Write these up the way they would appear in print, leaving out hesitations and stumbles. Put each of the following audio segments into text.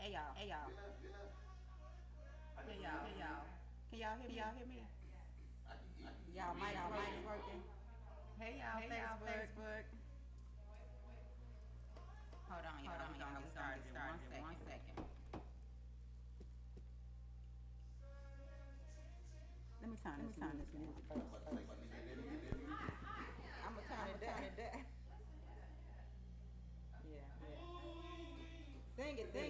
Hey y'all. Hey y'all. Hey y'all. Can y'all hear me? Y'all mic is working. Hey y'all, Facebook. Hold on, y'all. We gonna get started in 1 second. Let me turn this music first. I'm gonna turn it down. Yeah. Sing it then.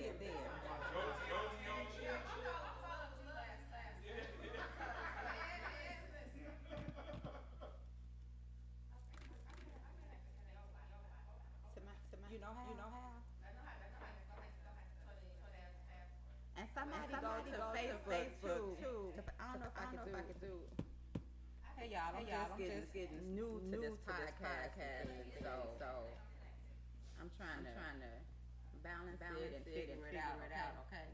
You know how? And somebody go to Facebook too. I don't know if I could do. Hey y'all, I'm just getting new to this podcast, so I'm trying to balance it and figure it out. Okay.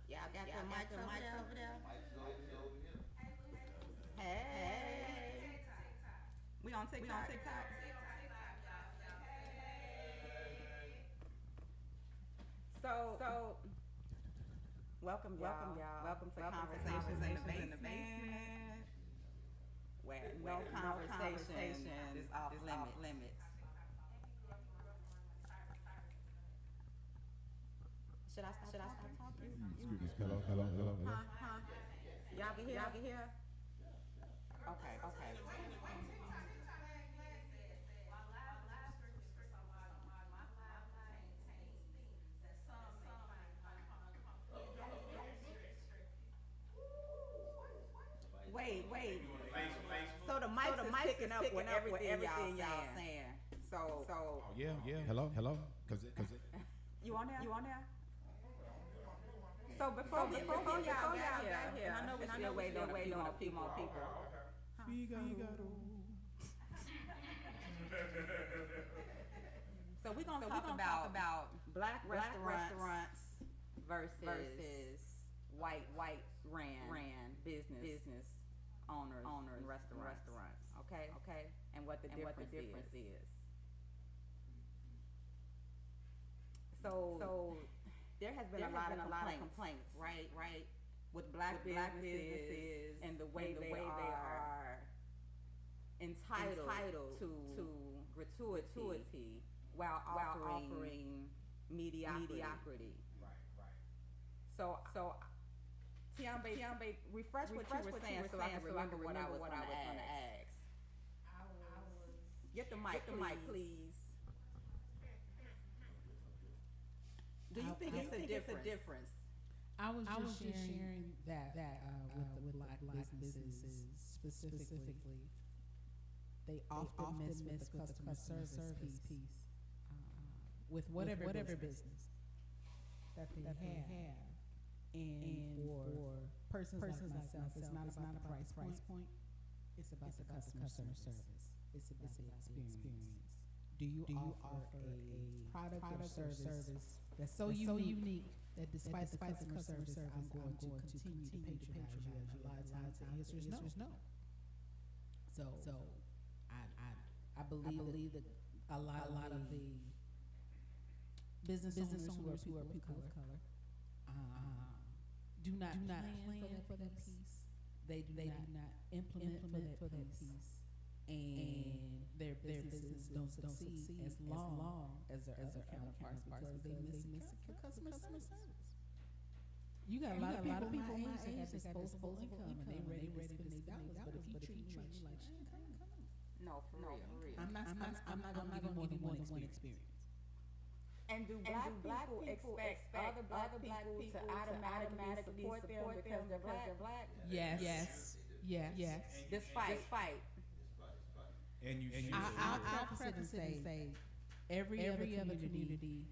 Y'all got the mics over there? Hey. We on TikTok. So welcome y'all. Welcome to Conversations in the Basement. Where no conversation is off limits. Should I stop talking? Excuse me. Hello. Huh? Y'all can hear? Okay. Wait. So the mic is picking up with everything y'all saying. So. Oh yeah. Hello. Cause You on there? So before y'all got here, and I know we're still waiting on a few more people. So we're gonna talk about black restaurants versus white ran business owners and restaurants. Okay, and what the difference is. So there has been a lot of complaints, right, with black businesses and the way they are entitled to gratuity while offering mediocrity. Right. So Tiambe, refresh what you were saying so I can remember what I was going to ask. Get the mic, please. Do you think it's a difference? I was just sharing that with the black businesses specifically, they often miss with the customer service piece with whatever business that they have. And for persons like myself, it's not about the price point. It's about the customer service. It's about the experience. Do you offer a product or service that's so unique that despite the customer service, I'm going to continue to patronize you? A lot of times the answer is no. So I believe that a lot of the business owners who are people of color do not plan for that piece. They do not implement for that piece. And their businesses don't succeed as long as their other counterparts because they miss customer service. You got a lot of people my age that have disposable income and they ready to spend their dollars, but if you treat me like No, for real. I'm not going to give you more than one experience. And do black people expect other black people to automatically support them because they're black? Yes. Despite. And I'll preface it and say every other community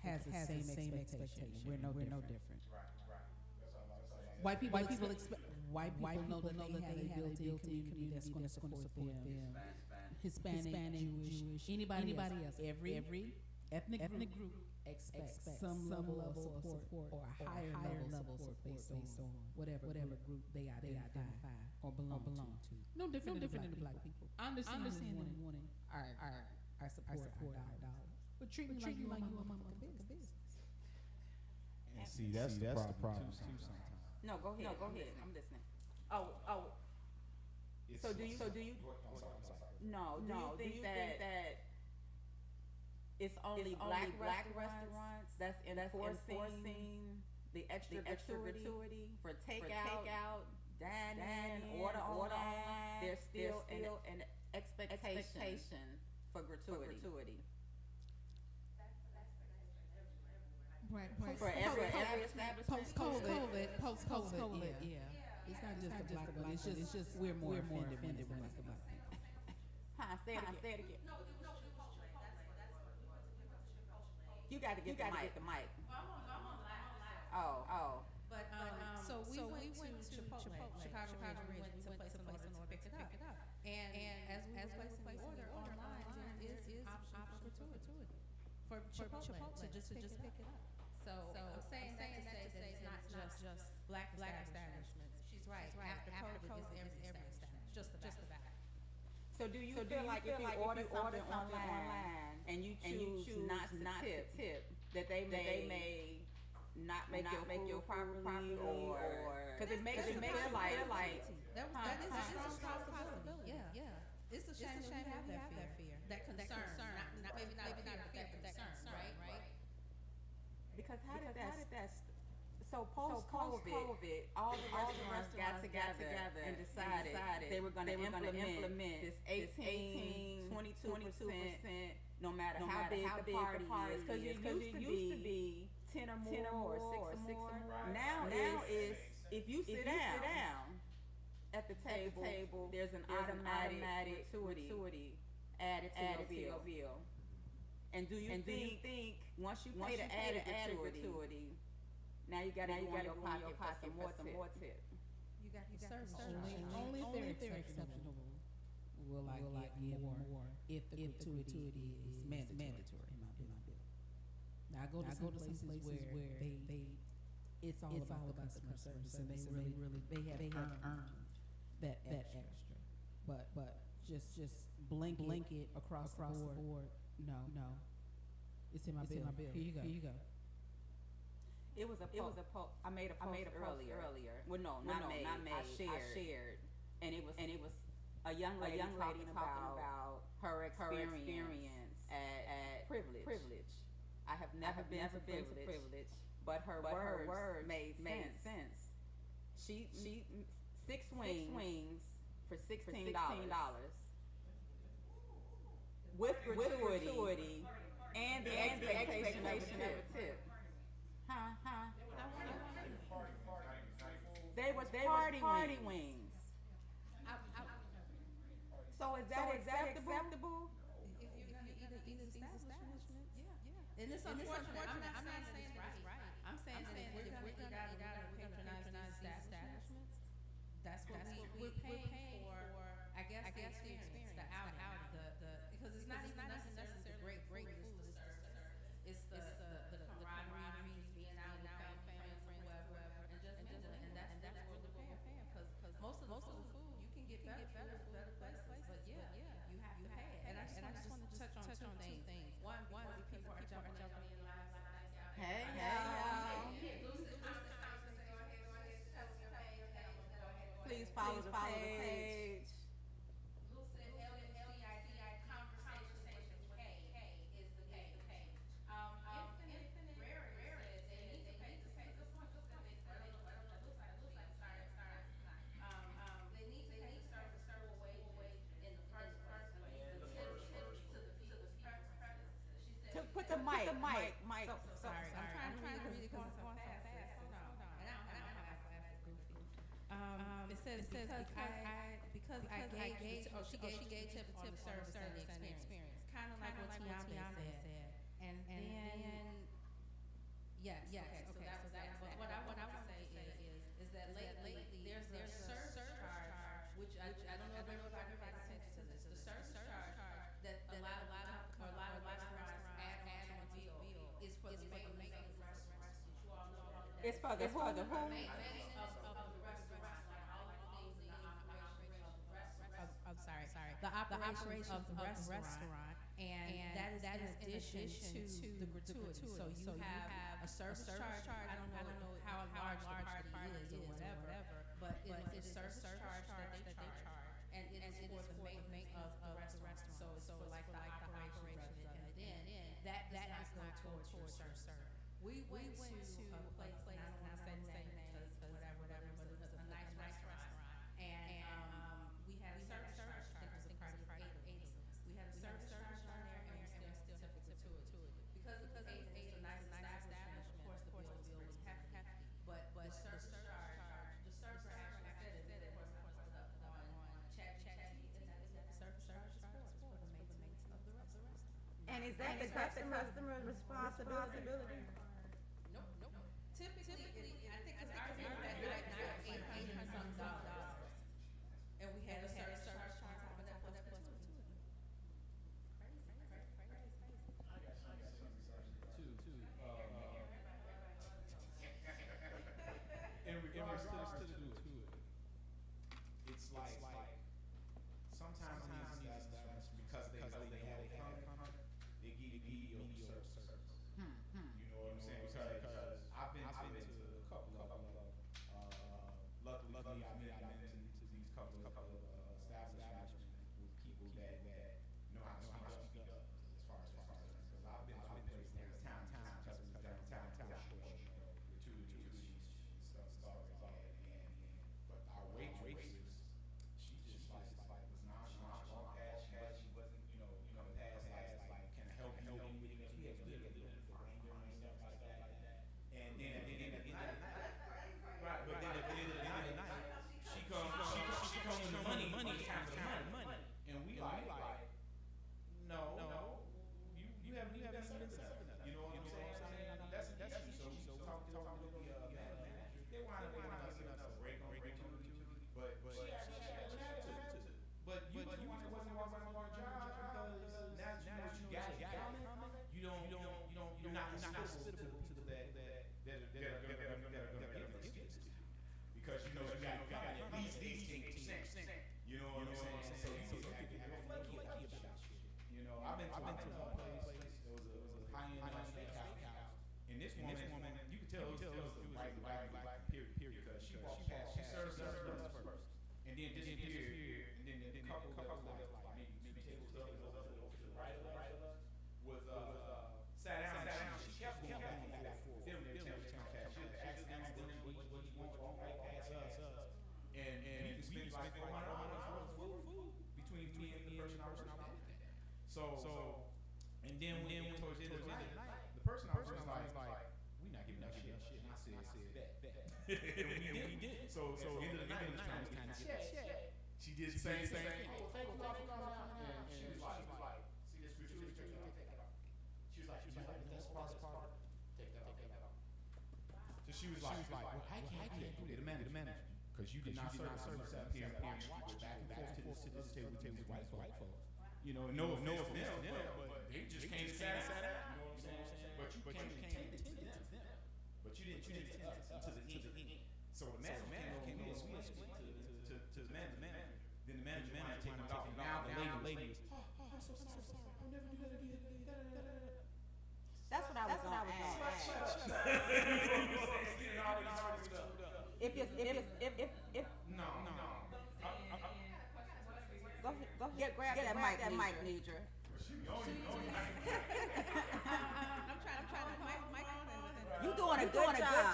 has the same expectation. We're no different. Right. white people know that they have a built-in community that's going to support them. Hispanic, Jewish, anybody else. Every ethnic group expects some level of support or a higher level of support based on whatever group they identify or belong to. No different than black people. I understand wanting our support, our dollars, but treat me like you a motherfucking business. And see, that's the problem too sometimes. No, go ahead. I'm listening. Oh. So do you? No. Do you think that it's only black restaurants that's enforcing the extra gratuity for takeout, dine-in, order online? There's still an expectation for gratuity. Right. For every establishment. Post-COVID, yeah. It's not just a black one. It's just we're more offended when it's about black people. Say it again. You got to get the mic. Oh. But so we went to Chipotle, Chicago Ridge. We went to place an order to pick it up. And as we were placing the order online, there is option for gratuity for Chipotle to just pick it up. So I'm saying that to say that it's not just black establishments. She's right. After COVID, it's every establishment. Just about. So do you feel like if you order something online and you choose not to tip, that they may not make your properly, or because it makes you feel like that is a strong possibility. Yeah. It's a shame that we have that fear, that concern. Not maybe not a fear, but that concern, right? Because how did that? So post-COVID, all the restaurants got together and decided they were going to implement this 18, 22%, no matter how big the party is. Because it used to be 10 or more or 6 or more. Now is if you sit down at the table, there's an automatic gratuity added to your bill. And do you think once you pay the added gratuity, now you got to go in your pocket for some more tip? You got Only if they're exceptional. Will I give more if the gratuity is mandatory in my bill. Now I go to some places where they it's all about the customer service, and they really they have earned that extra. But just blanket across the board. No. It's in my bill. Here you go. It was a post. I made a post earlier. Well, no, not made. I shared, and it was a young lady talking about her experience at privilege. I have never been to privilege, but her words made sense. She 6 wings for $16 with gratuity and the expectation of a tip. They was party wings. So is that acceptable? If you're going to eat at these establishments, yeah. And it's unfortunate. I'm not saying that it's right. I'm saying that if we're going to eat out and patronize these establishments, that's what we're paying for. I guess the experience, the outing, because it's not even necessarily the great food. It's the camaraderie, being out with family, friends, whoever, and that's what we're paying for. Because most of the food you can get better places, but yeah, you have to pay it. And I just want to touch on two things. One, people are jumping in live. Hey. Please follow the page. Lucid Konversations is the page. Infinite Rarity says they need to pay. This one just got me. They need to pay to start the server wage in the first place. The tip to the preferences. She said. Put the mic. Sorry. I'm trying to read it because it's going so fast. Hold on. And I don't have my glasses goofy. It says because I gave she gave tip on the service and the experience. Kind of like what Tiana said. And then yes. Okay. So that was that. But what I want to say is that which I don't know if everybody pays attention to this. The service charge that a lot of restaurants add on to a bill is for the maintenance of the restaurant. You all know that. It's for the who? Maintenance of the restaurant, like all of the things in the operation of the restaurant. I'm sorry. The operations of the restaurant, and that is in addition to the gratuity. So you have a service charge. I don't know how large the party is or whatever, but it is a service charge that they charge, and it is for the maintenance of the restaurant. So it's for like the operations of it, and that does not go towards your service. We went to a place, and I don't want to say the same name because whatever, but it was a nice restaurant, and we had a service charge. I think it was a party of eight of us. We had a service charge on there, and we still took the gratuity because it was eight a nice establishment. Of course, the bill was hefty, but the service charge, the server actually said it. Of course, I put up on chat, and that is what the service charge is for the maintenance of the restaurant. And is that the customer's responsibility? Nope. Typically, I think because ours were at like $800 and some dollars, and we had a service charge on top of that plus gratuity. Crazy. In regards to the it's like sometimes these establishments, because they know they have come, they give you mediocre service. You know what I'm saying? Because I've been to a couple of luckily I've been to these couple of establishments with people that know how to speak up as far as because I've been to places downtown, gratuities and stuff like that, but our waitress, she just was nonchalant, walked past, she wasn't, past like, can I help you with it? We had to get a little fine and stuff like that. And then at the end of the night, right, but then at the end of the night, she comes with the money, time for the money. And we like, no, you haven't even been set. You know what I'm saying? That's an issue. So we talked to the manager. They wanted us to break on gratuity, but she actually had to. But you wasn't walking on your job because now you know you got it. You're not hospitable to people that are gonna give this to you. Because you know you got at least these things. You know what I'm saying? So you flaky about shit. I've been to a place. It was a high-end steakhouse. And this woman, you could tell it was a black period. Because she walked past, she served us first, and then disappeared. And then the couple that was like maybe 2 tables up to the right of us was sat down. She kept going back and forth. Them cash. She was asking what you want right past us. And we spent like $400 food between me and the person I was with. So, and then when towards the end of the night, the person I was like, we not giving that shit. And I said, bet. and we did. So end of the night, was kind of check. She did the same thing. Oh, thank you for coming out. And she was like, see this gratuity check, I'll take that off. She was like, that's part. Take that off. So she was like, well, I can't do that. The manager. Because you did not serve service out here and watch you go back and forth to this table with white folks. No offense to them, but they just came and sat down. You know what I'm saying? But you came and tended to them. But you didn't tend to us to the end. So the manager came in and we speak to the manager. Then the manager taking it off. Now the lady was, I'm so sorry. I'll never do that again. That's what I was going to ask. If no. Go ahead, grab that mic, Nidra. I'm trying to mic on. You doing a good job.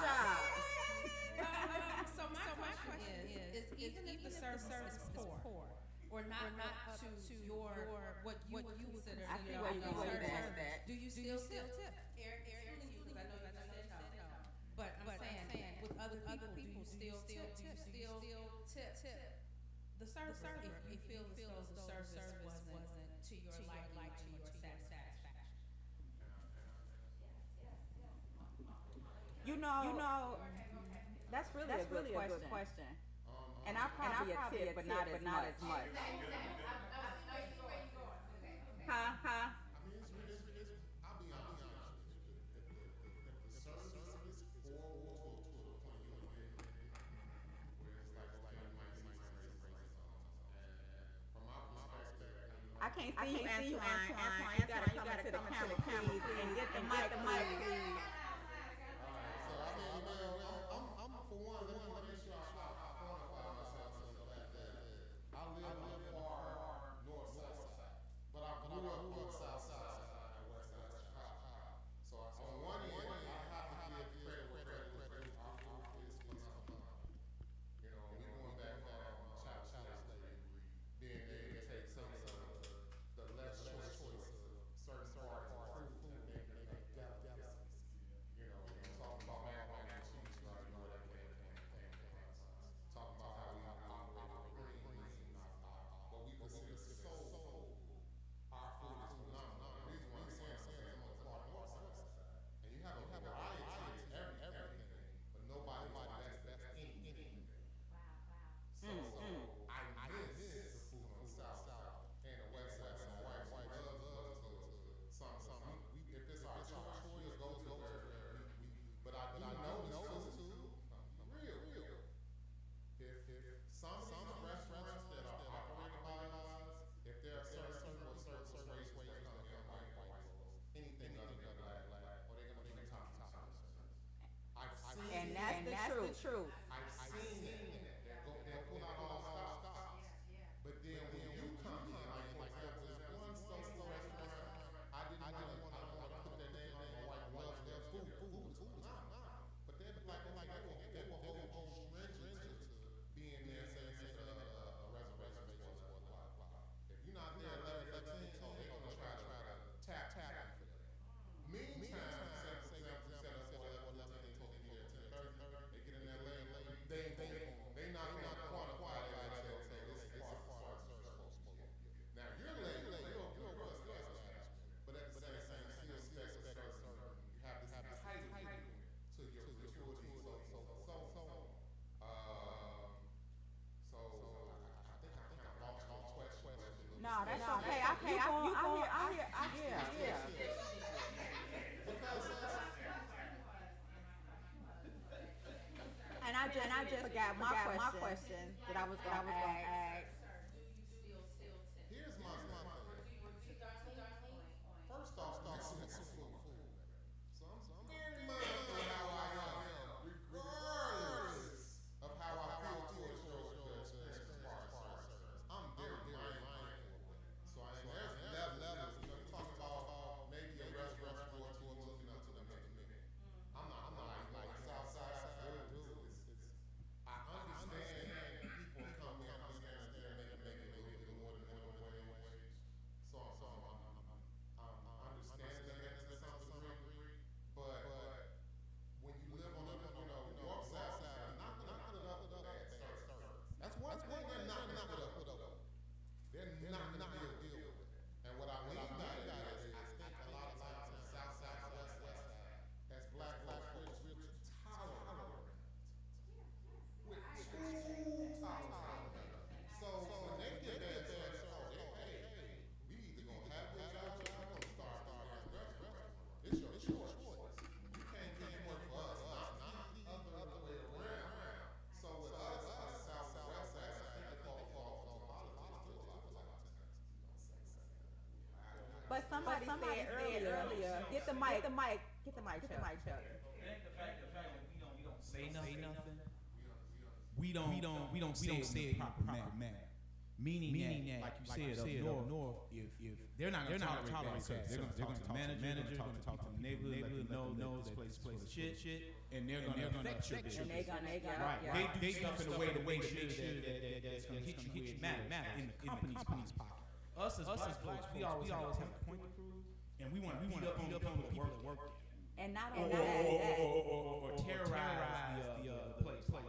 So my question is even if the service is poor or not up to your what you consider I see where you're going with that. do you still tip? Eric, because I know no. But I'm saying with other people still tip? Do you still tip the server if you feel as though the service wasn't to your liking, to your satisfaction? That's really a good question. And I probably a tip, but not as much. Huh? I mean, I'll be honest with you. If the service is horrible to a point you want to get where it's like, okay, you might see some racism. And from my perspective, I can't see you, Antoine. You gotta come to the camera, please, and get the mic, please. so I mean, I'm for one, let me make sure I quantify myself in the fact that I live far north side, but I grew up on south side and west Chicago. So on one end, I have to give credit where credit is due. Our food is phenomenal. You know, we going back child slavery, being able to take some of the less choice of certain parts of food and make it like delicacies. You know, talking about mac and cheese, you already know where that came from. Talking about how we operate our greens and what we consider soul food. Our food is phenomenal. The reason why I'm saying is I'm a part of north side. And you have a variety of everything, but nobody that's anything. So I miss the food on the south side and the west side. And my wife loves to go to some. If it's our choice, we'll go to where we. But I know this too. Real. If some restaurants that are operated by us, if they're certain races that come in white folks, anything other than black, or they're gonna be top. I've seen And that's the truth. I've seen it. They'll pull out all stops. But then when you come in, like for example, there's one social restaurant, I don't want to put their name on. My wife loves their food. Food is phenomenal. But they were hold stringent to being there, say a reservation for blah. If you're not there at 11:15, they're gonna try to tap you for that. Meantime, say for example, set up for 11:15, told me there at 10:30, they get in there late. They not gonna quantify that and say, okay, this is part of the service. Now you're late, you're a guest establishment, but at the same time, you still expect a certain, you have this tight to your gratuity, so I think I kind of lost my question. No, that's okay. Yeah. And I just forgot my question that I was gonna ask. Here's my thing. First off, some food. So I'm very mindful of how I am, regardless of how I feel towards your experience as far as service. I'm very mindful of it. So there's levels. You know, you're talking about maybe a restaurant or two looking up to the menu. I'm not like Southside. I understand people come here and understand they're making a little bit more than minimum wage. So I'm understanding that to some degree. But when you live on north side, you're not gonna put up with that service. That's one thing they're not gonna put up with. They're not gonna deal with it. And what I mean by that is I think a lot of times in south side, west side, as black folks, we're too tolerant. We're too tolerant. So when they get that service, hey, we either gonna have this job or we're gonna start this restaurant. It's your choice. You can't work for us, not the other way around. So with us, south west side, I think it falls to politics too a lot of times. But somebody said earlier, get the mic, Chuck. The fact that we don't say nothing. We don't say it in the proper manner. Meaning that, like you said, up north, if they're not gonna tolerate that, they're gonna talk to the manager, they're gonna talk to the neighborhood, let them know this place is shit, and they're gonna affect your business. And they gonna Right. They do stuff in a way to make sure that it's gonna hit you where it matters in the company's pocket. Us as blacks, we always have a point to prove, and we want to beat up on the people that work there. And not only that, Or terrorize the place, throwing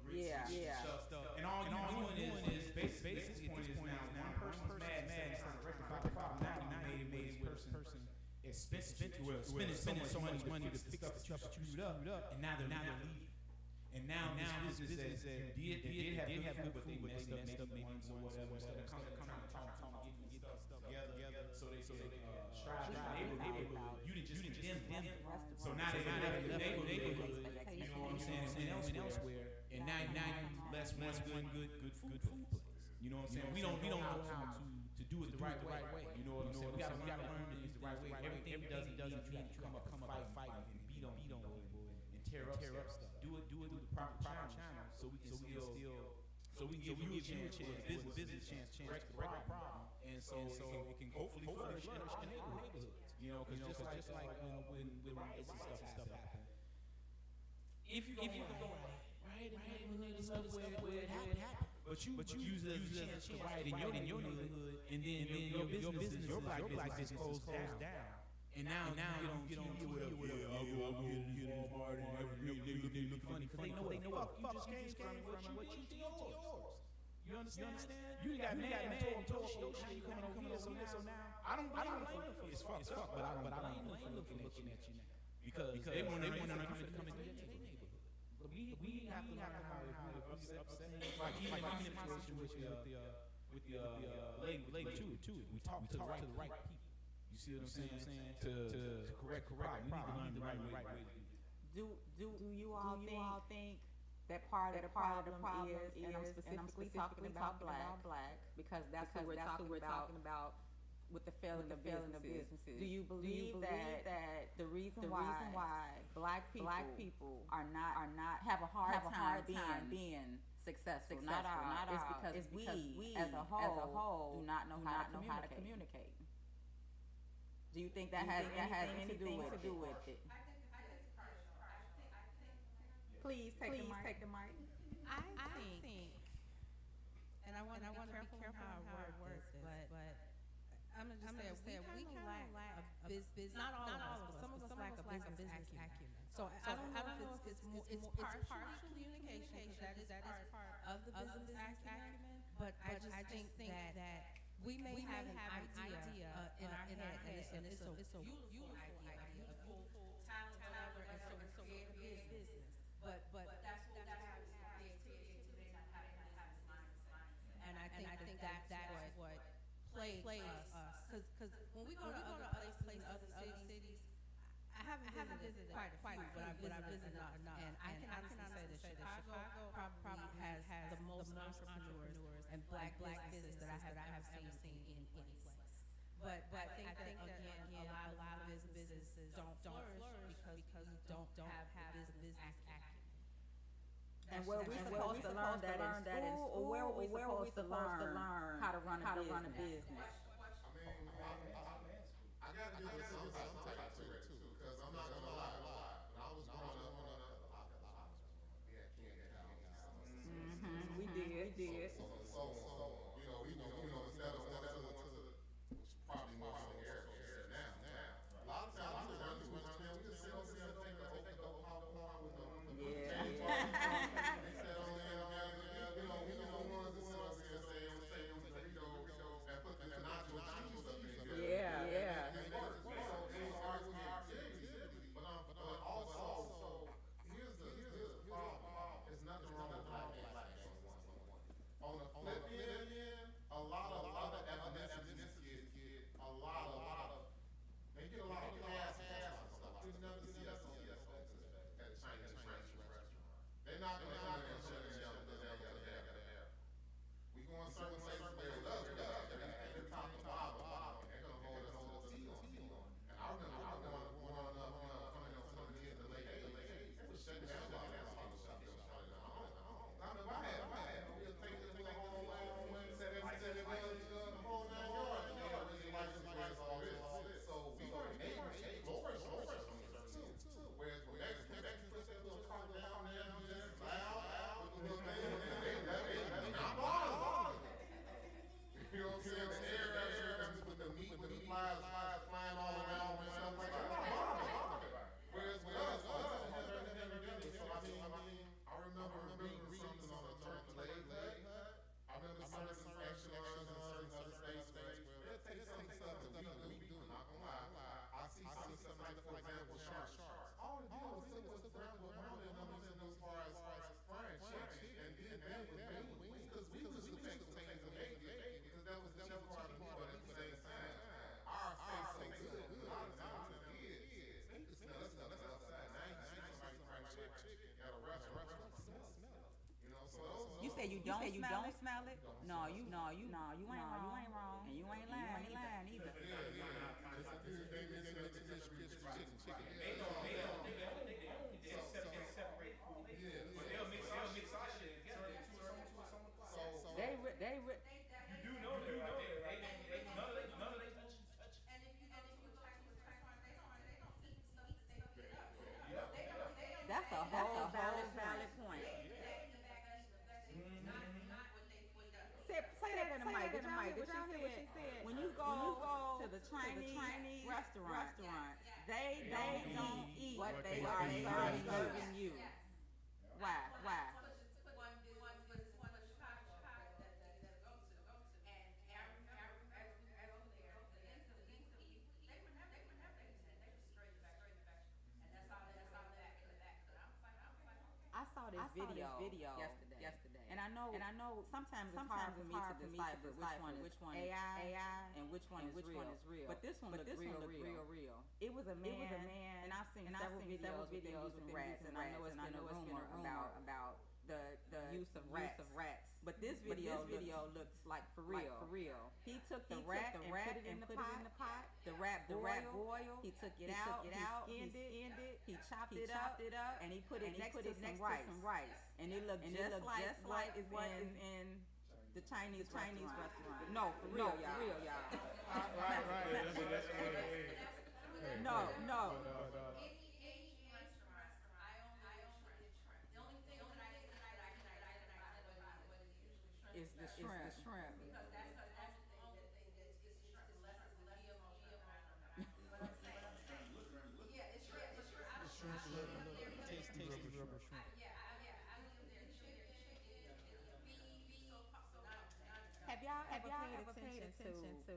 bricks and stuff. And all you're doing is basically at this point is now one person's mad instead of rectifying the problem. Now you made this person spending so much money to fix the stuff that you screwed up, and now they're leaving. And now this business that did have good food, but they messed up maybe or whatever. Instead of coming to talk, getting stuff together, so they strive in the neighborhood. You didn't just condemn them. So now they left the neighborhood. You know what I'm saying? Went elsewhere, and now you less one good food place. You know what I'm saying? We don't know how to do it the right way. You know what I'm saying? We gotta learn to do it the right way. Everything doesn't mean you come up fight and beat on people and tear up stuff. Do it through the proper channel so we can give you a chance, business chance to correct the problem, and so it can hopefully flourish in neighborhoods. You know, because just like when riots and stuff happen, if you go right, when there's stuff where it happened. But you use it as a chance to riot in your neighborhood, and then your business, your black business goes down. And now you don't hear what I'll go here to Walmart and they look funny because they know fuck you just came from what you did yours. You understand? You got mad and told shit. Now you coming over here. So now I don't blame them for it's fucked up, but I don't blame them for looking at you now because they want to come into your neighborhood. But we have to learn how to upset. Like even in my situation with the lady too. We talk to the right people. You see what I'm saying? To correct the problem. We need to learn the right way to do it. Do you all think that part of the problem is, and I'm specifically talking about black, because that's what we're talking about with the failing of businesses. Do you believe that the reason why black people are not have a hard time being successful, not ours, is because we as a whole do not know how to communicate? Do you think that has anything to do with it? Please take the mic. I think, and I want to be careful how I word this, but I'm gonna just say we kind of lack a business. Not all of us, but some of us lack a business acumen. So I don't know if it's partial communication, because that is part of the business acumen. But I just think that we may have an idea in our head, and it's a beautiful idea, a beautiful talent, whatever, and so we create a business. But that's what creativity to make how to have this mindset. And I think that's what plays us. Because when we go to other places, other cities, I haven't visited quite a few, but I've visited enough. And I can honestly say that Chicago probably has the most entrepreneurs and black businesses that I have ever seen in any place. But I think that again, a lot of businesses don't flourish because we don't have the business acumen. And where we supposed to learn that in school, or where are we supposed to learn how to run a business? I gotta give this some type to it too, because I'm not gonna lie. When I was growing up, we had candy houses. We did. So instead of which probably more so area now. A lot of times we run through we just sit and take the popcorn with the on the flip end, said you don't smell it? No, you ain't wrong. You ain't wrong. And you ain't lying either. They separate food, but they'll mix our shit together. They You do know that, right? None of they touch. And if you go to a Chinese restaurant, they don't eat stuff that they heat up. They don't. That's a whole valid point. Say that in the mic. Did y'all hear what she said? When you go to the Chinese restaurant, they don't eat what they are serving you. Why? I saw this video yesterday, and I know sometimes it's hard for me to decipher which one is AI and which one is real. But this one looked real. It was a man, and I've seen several videos using rats, and I know it's been a rumor about the use of rats. But this video looks like for real. He took the rat and put it in the pot. The rat boiled. He took it out. He skinned it. He chopped it up, and he put it next to some rice. And it looked just like it's in the Chinese restaurant. No, for real, y'all. Right. No. It's the shrimp. Because that's the only thing that is shrimp, unless it's GMO shrimp. But I'm saying, yeah, it's shrimp. Tasty rubber shrimp. I live there. Chicken, beef, so Have y'all ever paid attention to?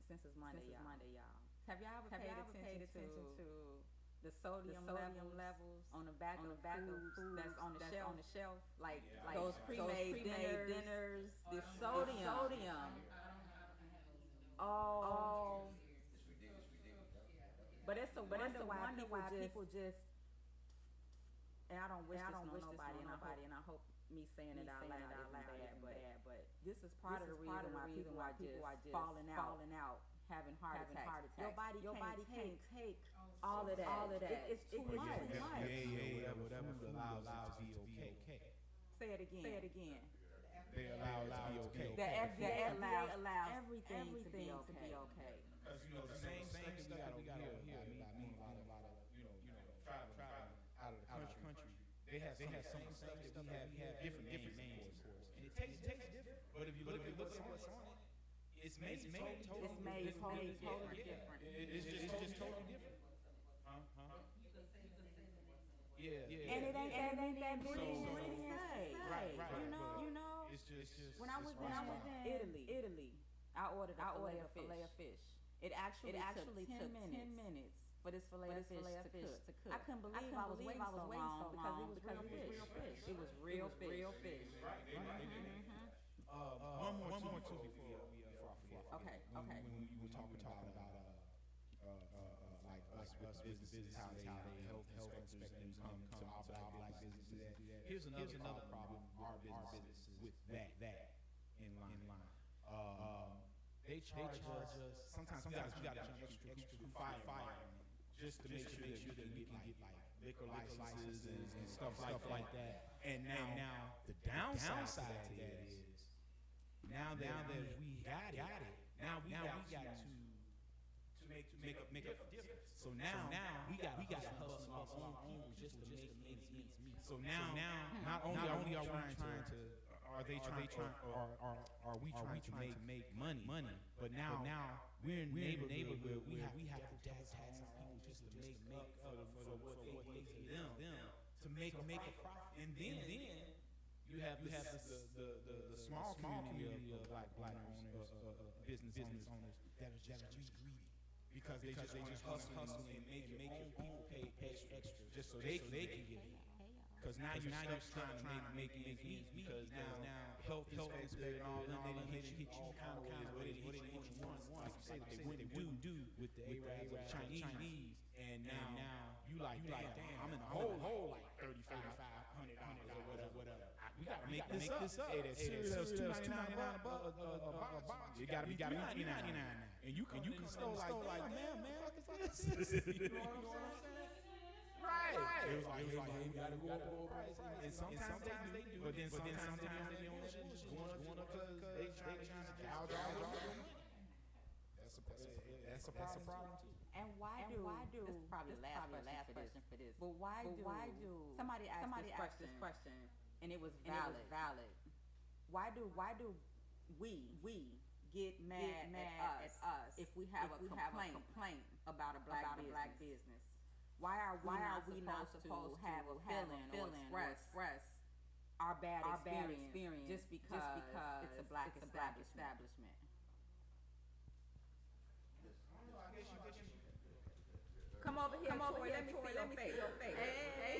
Since it's Monday, y'all. Have y'all ever paid attention to the sodium levels on the back of food that's on the shelf, like those pre-made dinners, the sodium. Oh, but it's a wonder why people just. And I don't wish this on nobody, and I hope me saying it out loud isn't bad, but this is part of the reason why people are just falling out. Having heart attacks. Your body can't take all of that. It's too much. FDA or whatever allows it to be okay. Say it again. They allow it to be okay. The FDA allows everything to be okay. Because the same stuff we got over here. I mean, a lot of travel out of the country. They have some stuff that we have different names, of course, and it tastes different. But if you look at what's on it. It's made totally different. It's just totally different. Yeah. And it ain't that pretty say. Right. You know. It's just. When I was in Italy, I ordered a fillet of fish. It actually took 10 minutes for this fillet of fish to cook. I couldn't believe I was waiting so long because it was real fish. It was real fish. One more too before we Okay. When you were talking about like us businesses, how they health inspectors come to our black businesses. Here's another problem our businesses with that in line. They charge us. Sometimes we got to charge extra fire just to make sure that we can get like liquor licenses and stuff like that. And now the downside to that is. Now that we got it, now we got to make a difference. So now we got to hustle our own people just to make ends meet. So now not only are we trying to are we trying to make money, but now we're in a neighborhood where we have to tax our people just to make up for what they pay them to make a profit, and then you have the small community of black owners, business owners that are just greedy because they just hustle and make people pay extra just so they can get it. Because now you're trying to make ends meet because now health inspector and all that they didn't hit you kind of ways, but they hit you once, like you say that they wouldn't do with the Arabs or Chinese, and now you like damn, I'm in the hole like $3,500 or whatever. I we gotta make this up. Hey, that cereal $2.99 a box. It gotta be $3.99 now. And you come in the store like, man, fuck is this? You know what I'm saying? Right. It was like, hey, we gotta go up price. And sometimes they do, but then sometimes they don't just going up because they trying to gouge out your money. That's a problem too. And why do this is probably the last question for this. But why do somebody asked this question and it was valid. Why do we get mad at us if we have a complaint about a black business? Why are we not supposed to have a feeling or express our bad experience just because it's a black establishment? Come over here, Troy. Let me see your face. Hey.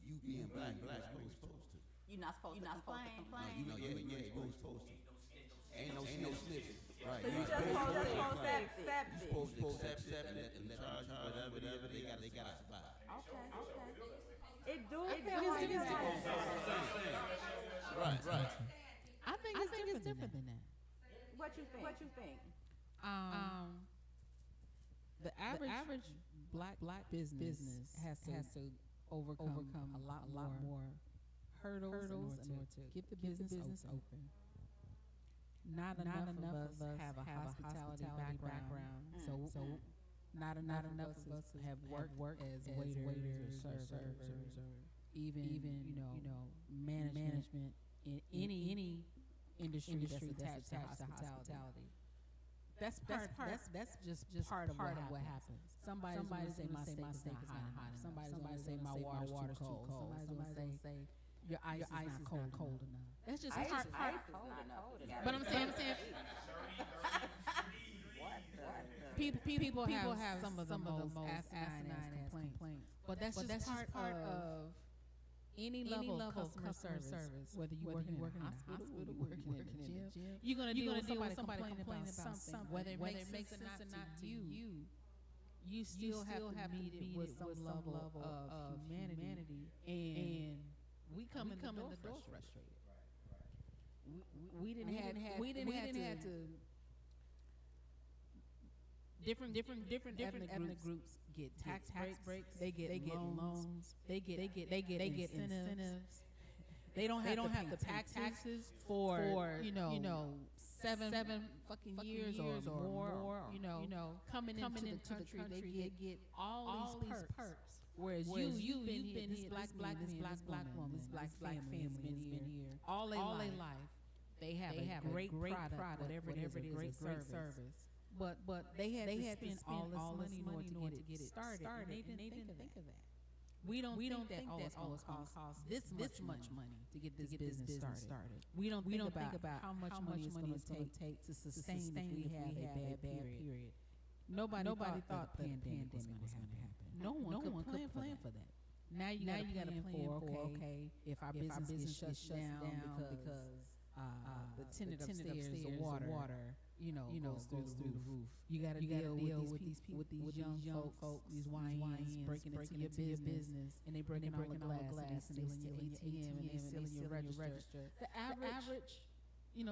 You being black, you supposed to. You're not supposed to complain. No, you supposed to. Ain't no snitching. Right. So you just supposed to accept it. You supposed to accept it and let them charge whatever they gotta survive. Okay. It do feel it's like different. that. Right. I think it's different than that. What you think? The average black business has to overcome a lot more hurdles in order to get the business open. Not enough of us have a hospitality background, so not enough of us have worked as waiters or servers or even management in any industry that's attached to hospitality. That's just part of what happens. Somebody's gonna say my steak is not hot enough. Somebody's gonna say my water's too cold. Somebody's gonna say your ice is not cold enough. That's just part. But I'm saying people have some of the most asinine complaints. But that's just part of any level of customer service, whether you're working in a hospital, working in the gym, you're gonna deal with somebody complaining about something, whether it makes sense or not to you. You still have to meet it with some level of humanity, and we come in the door frustrated. We didn't have to. Different ethnic groups get tax breaks. They get loans. They get incentives. They don't have to pay taxes for 7 fucking years or more. Coming into the country, they get all these perks. Whereas you've been here, this black woman, this black family has been here all their life. They have a great product, whatever it is, a great service. But they had to spend all this money in order to get it started. And they didn't think of that. We don't think that it's going to cost this much money to get this business started. We don't think about how much money it's going to take to sustain if we have a bad period. Nobody thought the pandemic was going to happen. No one could plan for that. Now you got to plan for, okay, if our business gets shut down because the tenant upstairs, the water goes through the roof. You got to deal with these young folks, these YNs breaking into your business, and they breaking all the glass, and they stealing your ATM, and they stealing your register. The average,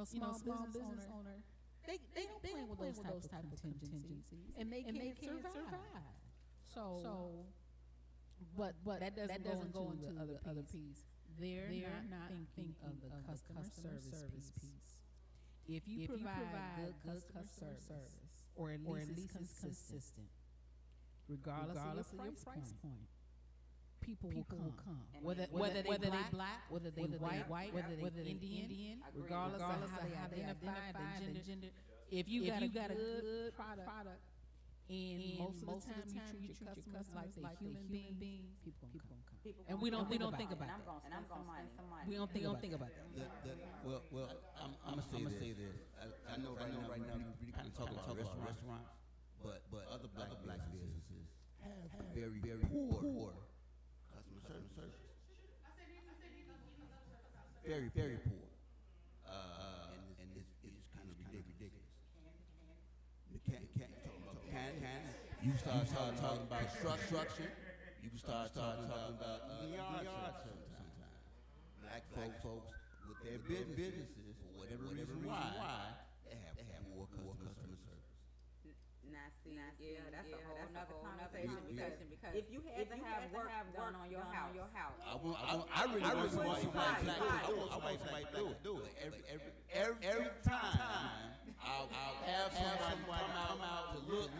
small business owner, they don't play with those type of contingencies, and they can't survive. So, but that doesn't go into the other piece. They're not thinking of the customer service piece. If you provide good customer service, or at least it's consistent, regardless of your price point, people will come. Whether they black, whether they white, whether they Indian, regardless of how they identify the gender. If you got a good product, and most of the time you treat your customers like they human beings, people gonna come. And we don't think about that. We don't think about that. Well, I'm gonna say this. I know right now we kind of talking about restaurants, but other black businesses have very poor customer service. Very poor. And it's kind of ridiculous. You can't talk about can. You start talking about structure. You can start talking about yard sometimes. Black folks with their businesses, for whatever reason why, they have more customer service. Now, that's a whole nother conversation because if you had to have work done on your house, I really want somebody to do it. Every time I'll have someone come out to look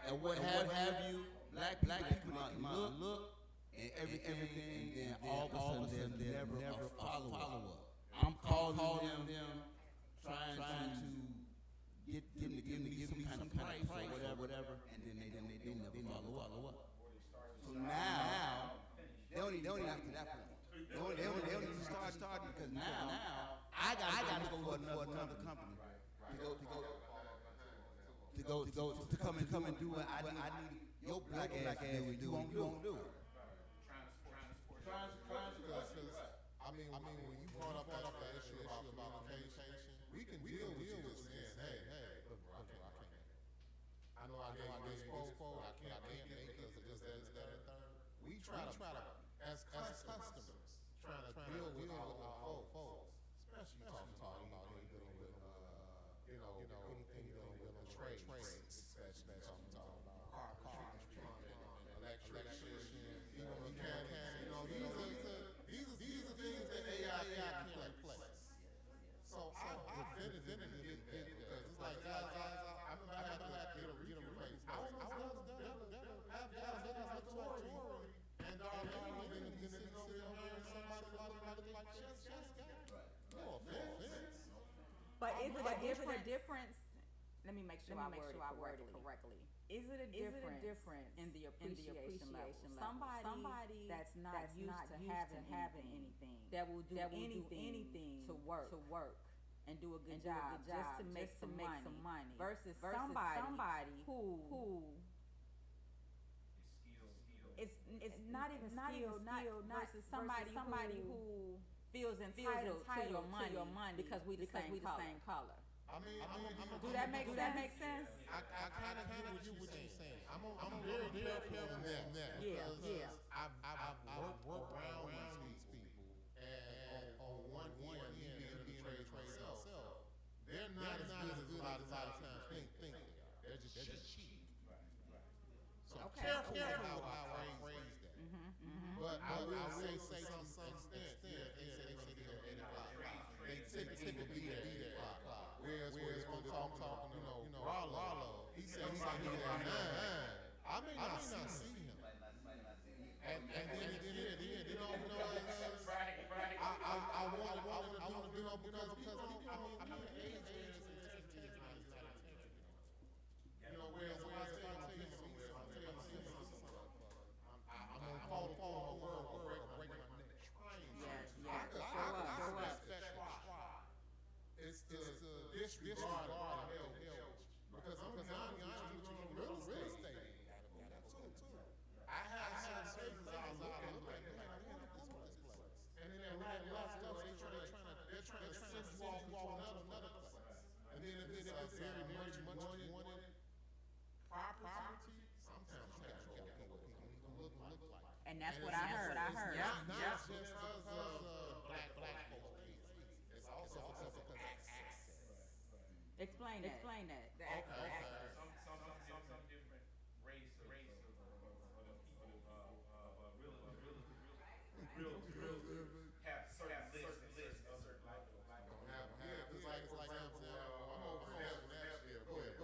at what have you. Black people come out and look and everything, and then all of a sudden there's never a follow up. I'm calling them, trying to get them to give me some kind of price or whatever, and then they never follow up. So now they don't even have to that point. They don't even start because now I got to go for another company to come and do what I need. Your black ass you won't do it. I mean, when you brought up that issue about communication, we can deal with you just saying, hey, look, bro, I can't. I know I gave this quote, I can't make because of this, that, and third. We try to, as customers, trying to deal with our folks, especially talking about anything dealing with, anything dealing with the trade, especially talking about car, electrician, even mechanics, these are things that AI can't replace. So I definitively did that because it's like, guys, I remember I had to get a raise. I was have guys like Tory and Darlene and sitting over here hiring somebody like chess guy. No offense. But is it a difference? Let me make sure I word it correctly. Is it a difference in the appreciation level? Somebody that's not used to having anything that will do anything to work and do a good job just to make some money versus somebody who it's not even skilled versus somebody who feels entitled to your money because we the same color. I mean, do that make sense? I kind of get what you're saying. I'm very careful on that. Yeah. I've worked around these people, and on one end, being in the trade myself, they're not as good as a lot of times think they are. They're just cheap. So careful how I phrase that. But I will say to some extent, they say they're 8 o'clock. They typically be there 8 o'clock. Whereas I'm talking, Rollo, he said he's like here at 9. I may not see him. And then I want to do because people, I mean, age is not whereas I tell you somewhere, I'm gonna call the word or break my neck. I could it's to disregard hell, because I'm honest with you, real estate. I had certain things I was out and look like, man, I want this place. And then that last stuff, they're trying to send you off to another place. And then if it's very much wanted property, sometimes you gotta go what people look like. And that's what I heard. Yeah, not just because black folks. It's also because of access. Explain that. The access. Some different race of people have certain lists of certain like it's like for example, I'm over there. Go ahead.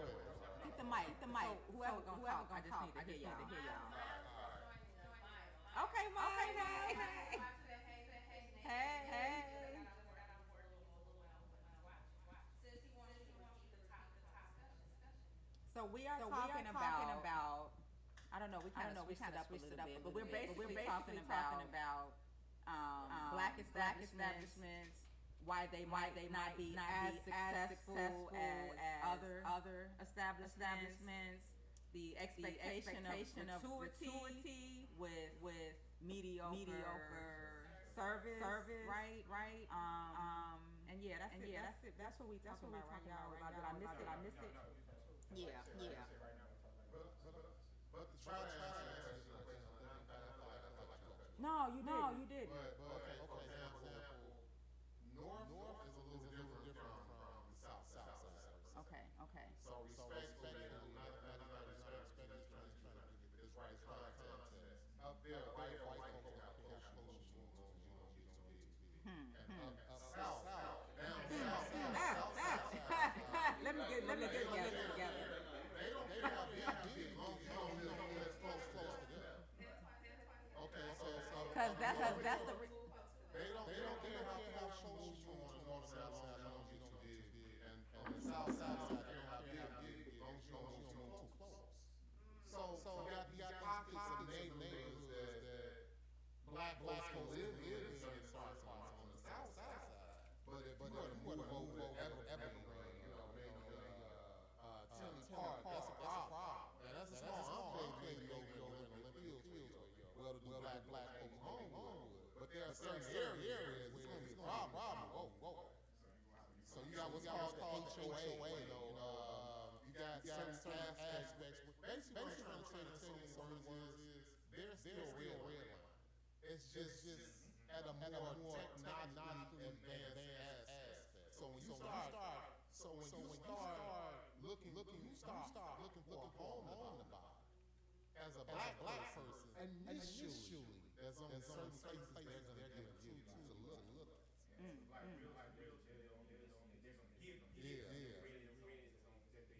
Get the mic. So whoever gonna talk, I just need to hear y'all. Okay, Mike. Hey. So we are talking about. I don't know. We kind of switched it up a little bit, but we're basically talking about black establishments, why they might not be as successful as other establishments, the expectation of gratuity with mediocre service, right? And that's it. That's what we talking about right now. Did I miss it? Yeah. But to try to answer this question, you didn't. But okay, for example, north is a little different from the south. Okay. So respectfully, not respectfully, trying to get this right context. Up there, white folks got post and up south, down south. Let me get together. They don't have big long as long as it's close together. Okay, so Because that's the they don't care how close you on the north side, long as you don't get big, and on the south side, they don't have big, long as you don't move too close. So you got these pockets of neighborhoods that black folks live in on the south side. But if you were to move over to Evergreen, Tinley Park, that's a problem. Now that's a small enclave maybe over in Olympic Fields, well to do black folks home would. But there are certain areas where it's going to be a problem. Whoa. So you got what's called the HOA, you got certain aspects. Basically what I'm trying to say in so many words is there's still real line. It's just at a more technologically advanced aspect. So when you start looking for a home to buy, as a black person, initially there's only certain places they're going to give it to you to look at.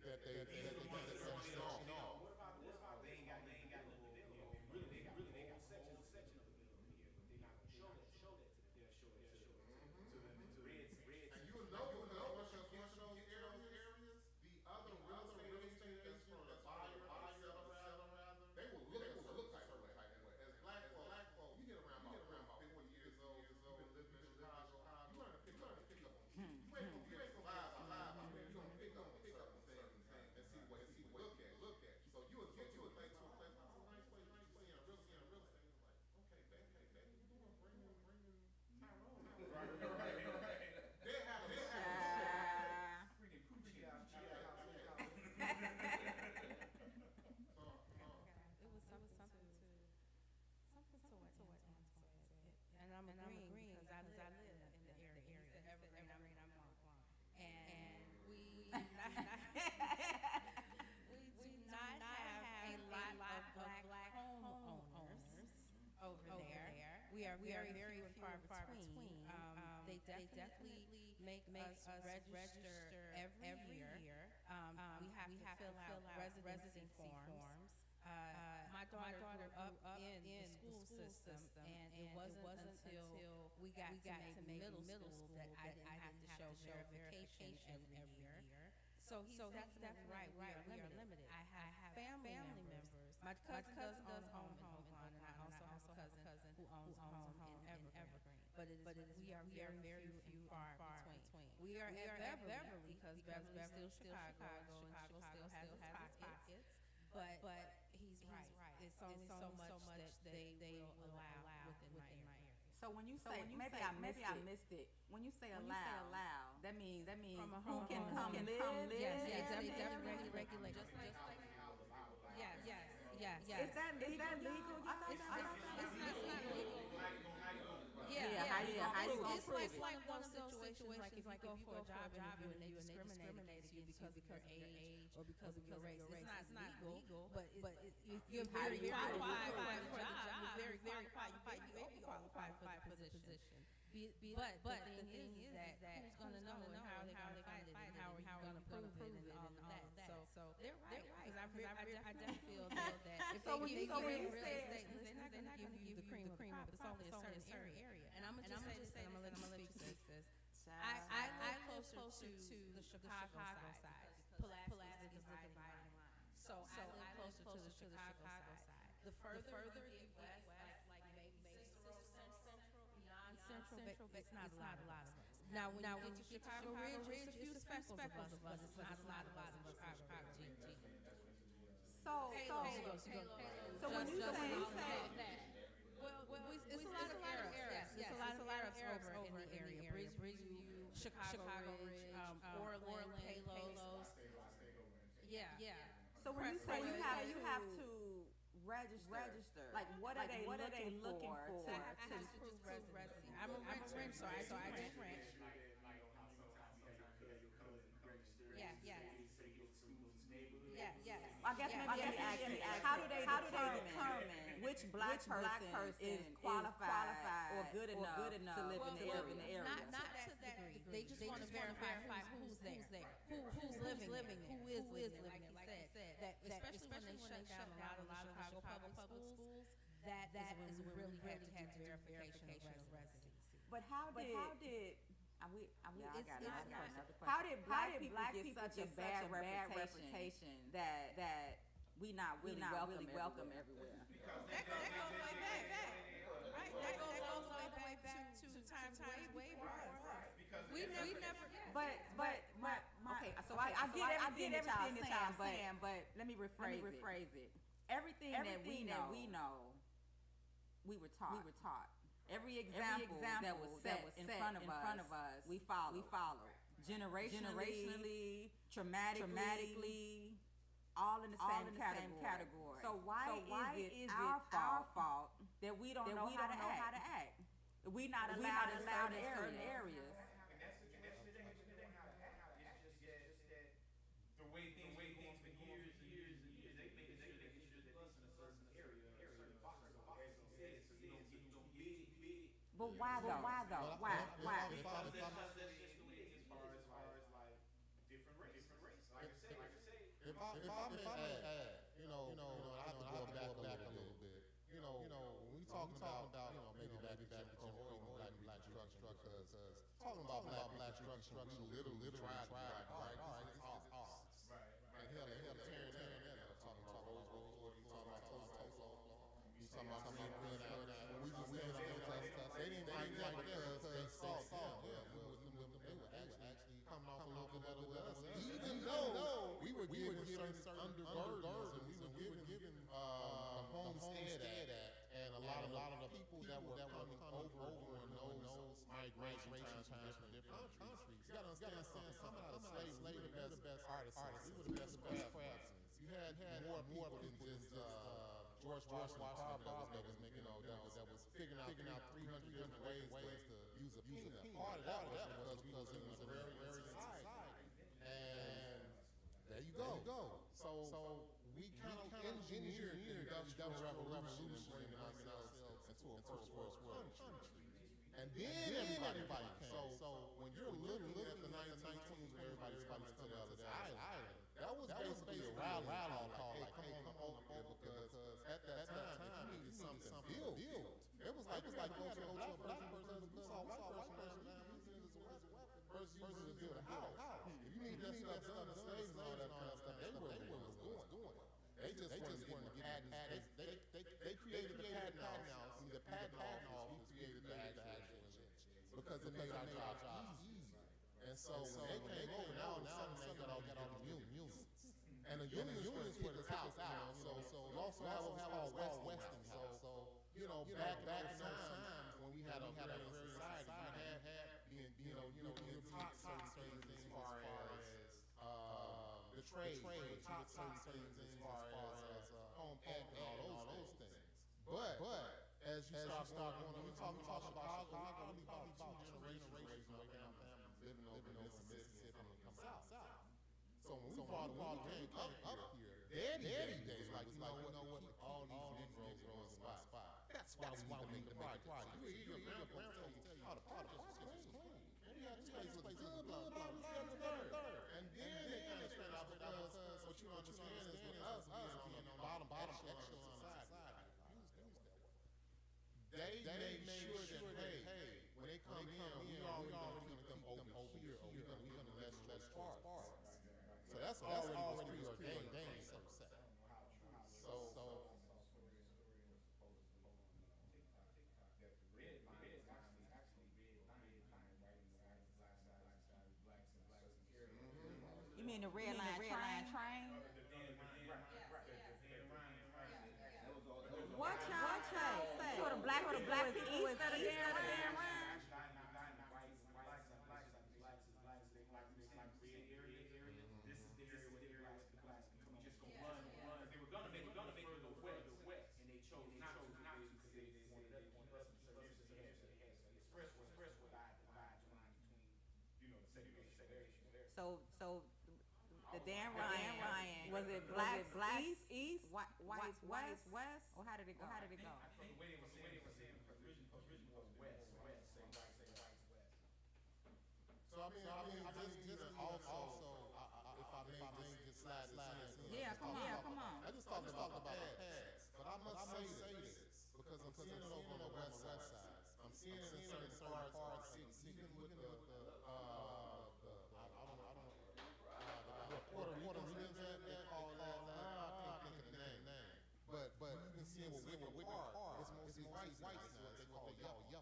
That they get the section off. And you know once you're in those areas, the other real estate agents from the buyer seller rather, they will look like certain type of way. As black folk, you get around about 50 years old, you've been living in Chicago, you learn to pick up on things. You ain't gonna get alive, you're gonna pick up on certain things and see what you look at. So you would get to a place, that's a nice place, seeing a real estate, like, okay, baby, you doing bringing Tyrone. They have It was something to what Antoine said. And I'm agreeing because I live in the area. Evergreen, I'm on. And we do not have a lot of black homeowners over there. We are very few and far between. They definitely make us register every year. We have to fill out residency forms. My daughter grew up in the school system, and it wasn't until we got to middle school that I didn't have to show verification every year. So that's definitely right. We are limited. I have family members. My cousin does own a home in Oakland, and I also have a cousin who owns a home in Evergreen. But we are very few and far between. We are at Beverly because Beverly is still Chicago, and Chicago still has its pockets. But he's right. It's only so much that they will allow within my area. So when you say maybe I missed it. When you say allow, that means who can come live? Yes, they definitely regulate. Just like yes. Is that legal? It's not legal. How you gonna It's prove it? like one of those situations like if you go for a job interview and they discriminate against you because of your age or because of your race. It's not legal, but you're very qualified for the job. You're very qualified. You may be qualified for the position. But the thing is that who's going to know and how are they going to find it and how are you going to prove it and all of that. So they're right. Because I definitely feel that if they give you real estate, they're not going to give you the cream of the crop. It's only a certain area. And I'm going to just say this, and I'm going to let you speak this. I live closer to the Chicago side. Pulaski is the dividing line. So I live closer to the Chicago side. The further you get west, like maybe Cicero Central, beyond Central, but it's not a lot of us. Now when you get to Chicago Ridge, it's a few speckles of us. It's not a lot of us in Chicago Ridge. So when you say well, it's a lot of Arabs. Yes, it's a lot of Arabs over in the area. Bridgeview, Chicago Ridge, Orland, Palos. Yeah. so when you say you have to register? Like what are they looking for I have to prove residency. I'm a renter, so I do rent. Yes. I guess maybe ask how do they determine which black person is qualified or good enough to live in the area? Not to that degree. They just want to verify who's there, who's living there, who is living there. Like I said, that especially when they shut down a lot of Chicago public schools, that is when we really had to do verification of residency. But how did I got another question. How did black people get such a bad reputation that we not really welcome everywhere? That goes way back. Right? That goes all the way back to times way before us. We never. Okay. So I get everything that y'all saying, but let me rephrase it. Everything that we know, we were taught. Every example that was set in front of us, we follow. Generationally, traumatically, all in the same category. So why is it our fault that we don't know how to act? We not allowed in certain areas. And that's the thing how to act. It's just that the way things for years, they make sure that at least in a certain area, a certain box, as he said, so you don't get big. But why though? Why? That's just the way it is as far as like different races. Like I say, If I may add, I have to go back a little bit. When we talking about, maybe back before black structure, because talking about black structure, we literally tried, all right, this is ours. And hell, tearing that up, talking about Rose, you talking about Toast, you talking about Green, when we just said they didn't like us, they saw they were actually coming off a little bit better with us, even though we were given undergirders and we were given a homestead act, and a lot of the people that were coming over in those migration times from different countries. You gotta understand, some of the slaves, we were the best artists, we were the best craftsmen. You had more people than just George Washington that was making, that was figuring out 300 different ways to use a peanut. Part of that was because it was a very, very society. And there you go. So we kind of engineered the Industrial Revolution and bringing ourselves into a first world country. And then everybody came. So when you're looking at the 1910s where everybody's coming to the other island, that was basically a rally call, like, hey, come on over here, because at that time, if you needed something built, it was like going to a black person, you saw a white person using it as a weapon versus using it to build a house. If you need that stuff done, the slaves and all that kind of stuff, they were doing. They just weren't getting patents. They created the patent house, and the patent office created the actual because it made our job easier. And so when they came over, now they got all these unions. And the unions put us out. So we also have what's called Westinghouse. So, back in those times when we had a very society, we had being taught certain things as far as the trade, taught certain things as far as home ec and all those things. But as you start going, when we talk about Chicago, we probably about 2 generations away from our families living over in Mississippi and come south. So when we came up here, daddy days, like, you know what, all these Negroes are in one spot. That's why we make the project. Your grandpa tell you, the project was clean. And we had this place look good, blah, blah, third. And then they kind of turned out because what you understand is with us being on the bottom echelon society, they made sure that, hey, when they come in, we already going to come over here, or we're going to let us part. So that's already preordained, so to say. You mean the red line train? What y'all say? So the black people is east of the damn line? They were gonna make it further west. So the Dan Ryan was it black east, white west, or how did it go? I think the way they were saying it was originally was west. So I mean, just also, if I may just slide this in. Yeah, come on. I just talked about the pads, but I must say this because I'm seeing it over on the west side. I'm seeing it in certain parts of the city, even with the Puerto Ricans they call that. I can't think of the name. But you can see what Wicker Park, it's mostly whites now. They call yups.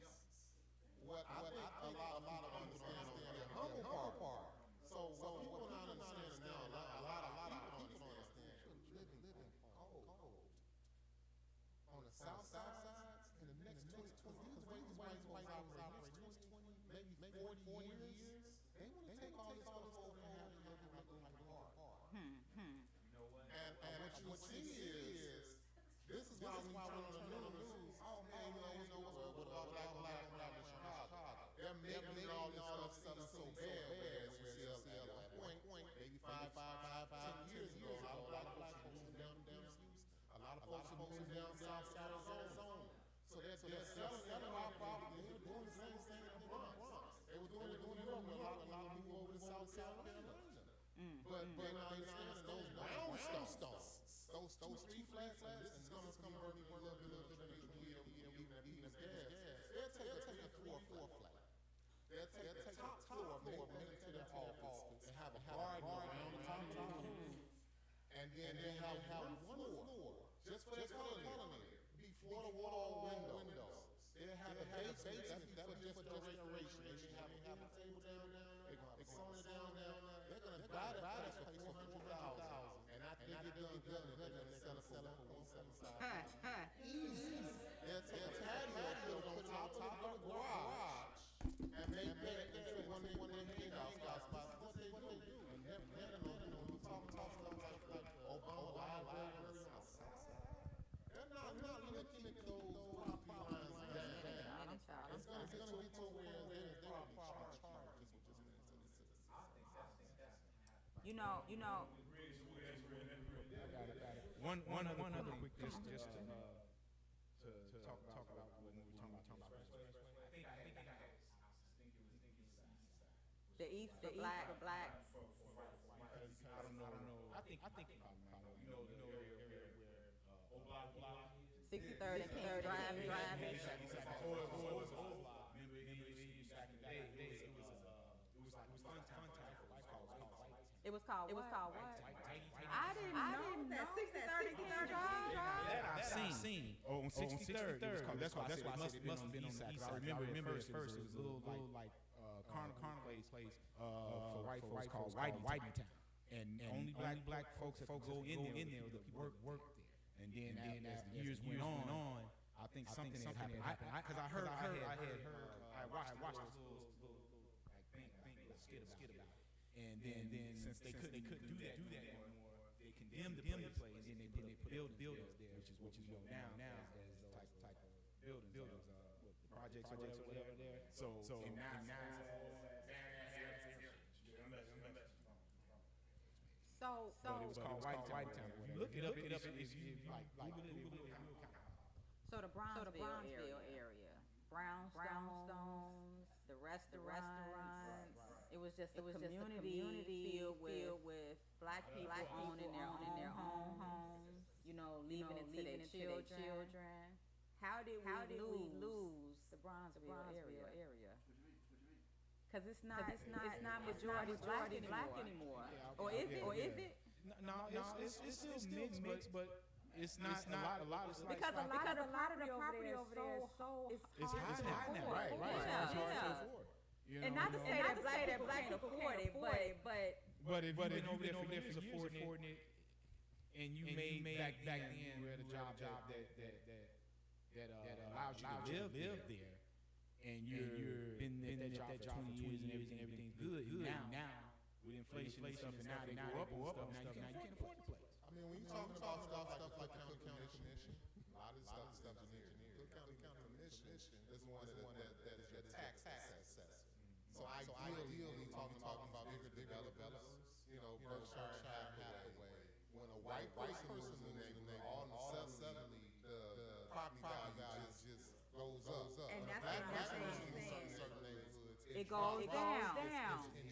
What I think a lot of people understand the Humble Park. So what people not understanding now, a lot of people don't understand. Living cold. On the south side, in the next 20, because these whites operate next 20, maybe 40 years, they want to take all this stuff over and have it like a park. And what you see is, this is why we turn on the news. Oh man, you know what about black in Chicago? They're making all this stuff so bad, whereas we see at one point, maybe 5, 10 years ago, a lot of black folks moved down a lot of folks moved down south Arizona. So they're selling our property. They were doing the same thing in the Bronx. They were doing it in New York. A lot of people over to South Carolina. But they're not understanding those brownstones, those 3 flats, and this is going to convert me a little bit of the even gas. They'll take a 3 or 4 flat. They'll take the top floor, make it to their office, and have a garden around the top of the roof, and then they have one floor just for the culinary, before the wall windows. They'll have a basement that's just for decoration. They should have a table down there. They're going to sauna down there. They're going to buy that place for $400,000, and after they get done, they're going to sell it for $175,000. Easy. They'll take a patio on top of the garage and make that into one of their hangout spots. What they do, and then we talk stuff like Obama library on the south side. They're not looking at those property lines down. It's going to be to where they're properly charged. You know. One other quick just to talk about when we were talking about expressway. I think The east, the black. I don't know. I think you know the area where Oblak 63rd and King Drive. Before it was Oblak. Remember back in the day, it was fun time for white folks called White Town. It was called what? I didn't know that 63rd and King Drive. That I've seen. Oh, on 63rd. That's why it must have been on the east side. I remember at first it was a little like carnival place for white folks called Whitey Town. And only black folks had to go in there that work there. And then as the years went on, I think something had happened. Because I watched this little like skit about it. And then since they couldn't do that anymore, they condemned the place, and then they put buildings there, which is what you know now as type of buildings, projects or whatever there. So and now. So it was called White Town. If you look it up, if you like Google it. So the Brownsville area. Brownstones, the restaurants. It was just a community filled with black people owning their own homes, leaving it to their children. How did we lose the Brownsville area? Because it's not majority black anymore. Or is it? No, it's still mixed, but it's not a lot of because a lot of the property over there is so it's high now, right? Yeah. And not to say that black people afford it, but if you've been over there for years affording it, and you made back then you had a job that allows you to live there, and you've been in that job for 20 years and everything's good. Now with inflation and stuff, and now they go up and stuff, now you can't afford the place. I mean, when you're talking about stuff like Cook County Commission, a lot of this stuff engineered. Cook County Commission is one that is your tax assessor. So ideally, talking about bigger developers, you know, Berkshire Hathaway, when a white person moves in the neighborhood, all suddenly the property value just goes up. And that's Black what I'm person saying. in certain neighborhoods, It goes down.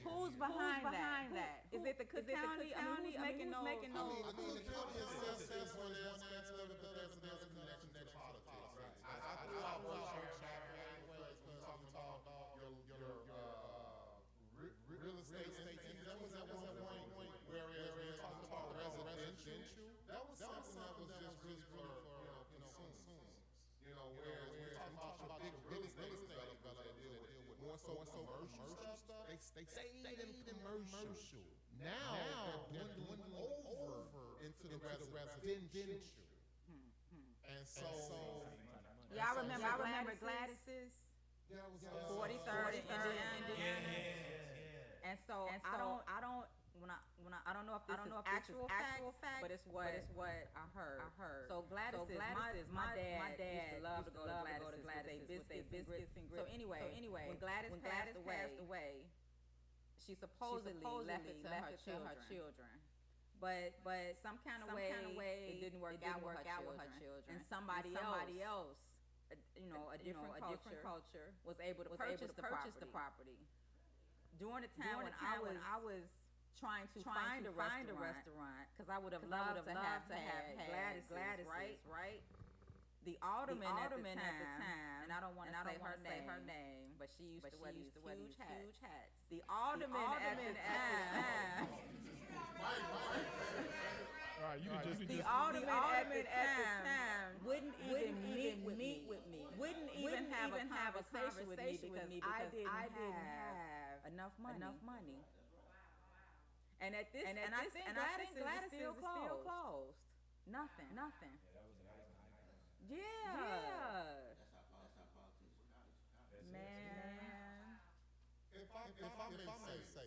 Who's behind that? Is it the Cook County? I mean, who's making those? I mean, the county assesses when there's an aspect of there's a connection to politics. Right? I threw out Berkshire Hathaway when talking about your real estate. That was at one point, whereas when talking about residential, that was something that was just really for consumers. You know, whereas when we're talking about big real estate developers that deal with more so commercial stuff, they stayed in commercial. Now they're dwindling over into the residential. And so Y'all remember Gladys's? Yeah, it was 43rd and Indiana. And so I don't I don't know if this is actual fact, but it's what I heard. So Gladys is my dad used to love to go to Gladys with they biscuits and grits. So anyway, when Gladys passed away, she supposedly left it to her children. But some kind of way it didn't work out with her children. And somebody else, you know, a different culture was able to purchase the property. During the time when I was trying to find a restaurant, because I would have loved to have had Gladys, right? The alderman at the time, and I don't want to say her name, but she used to wear these huge hats. The alderman at the time. The alderman at the time wouldn't even meet with me. Wouldn't even have a conversation with me because I didn't have enough money. And I think Gladys is still closed. Nothing. Yeah. Man. if I may say,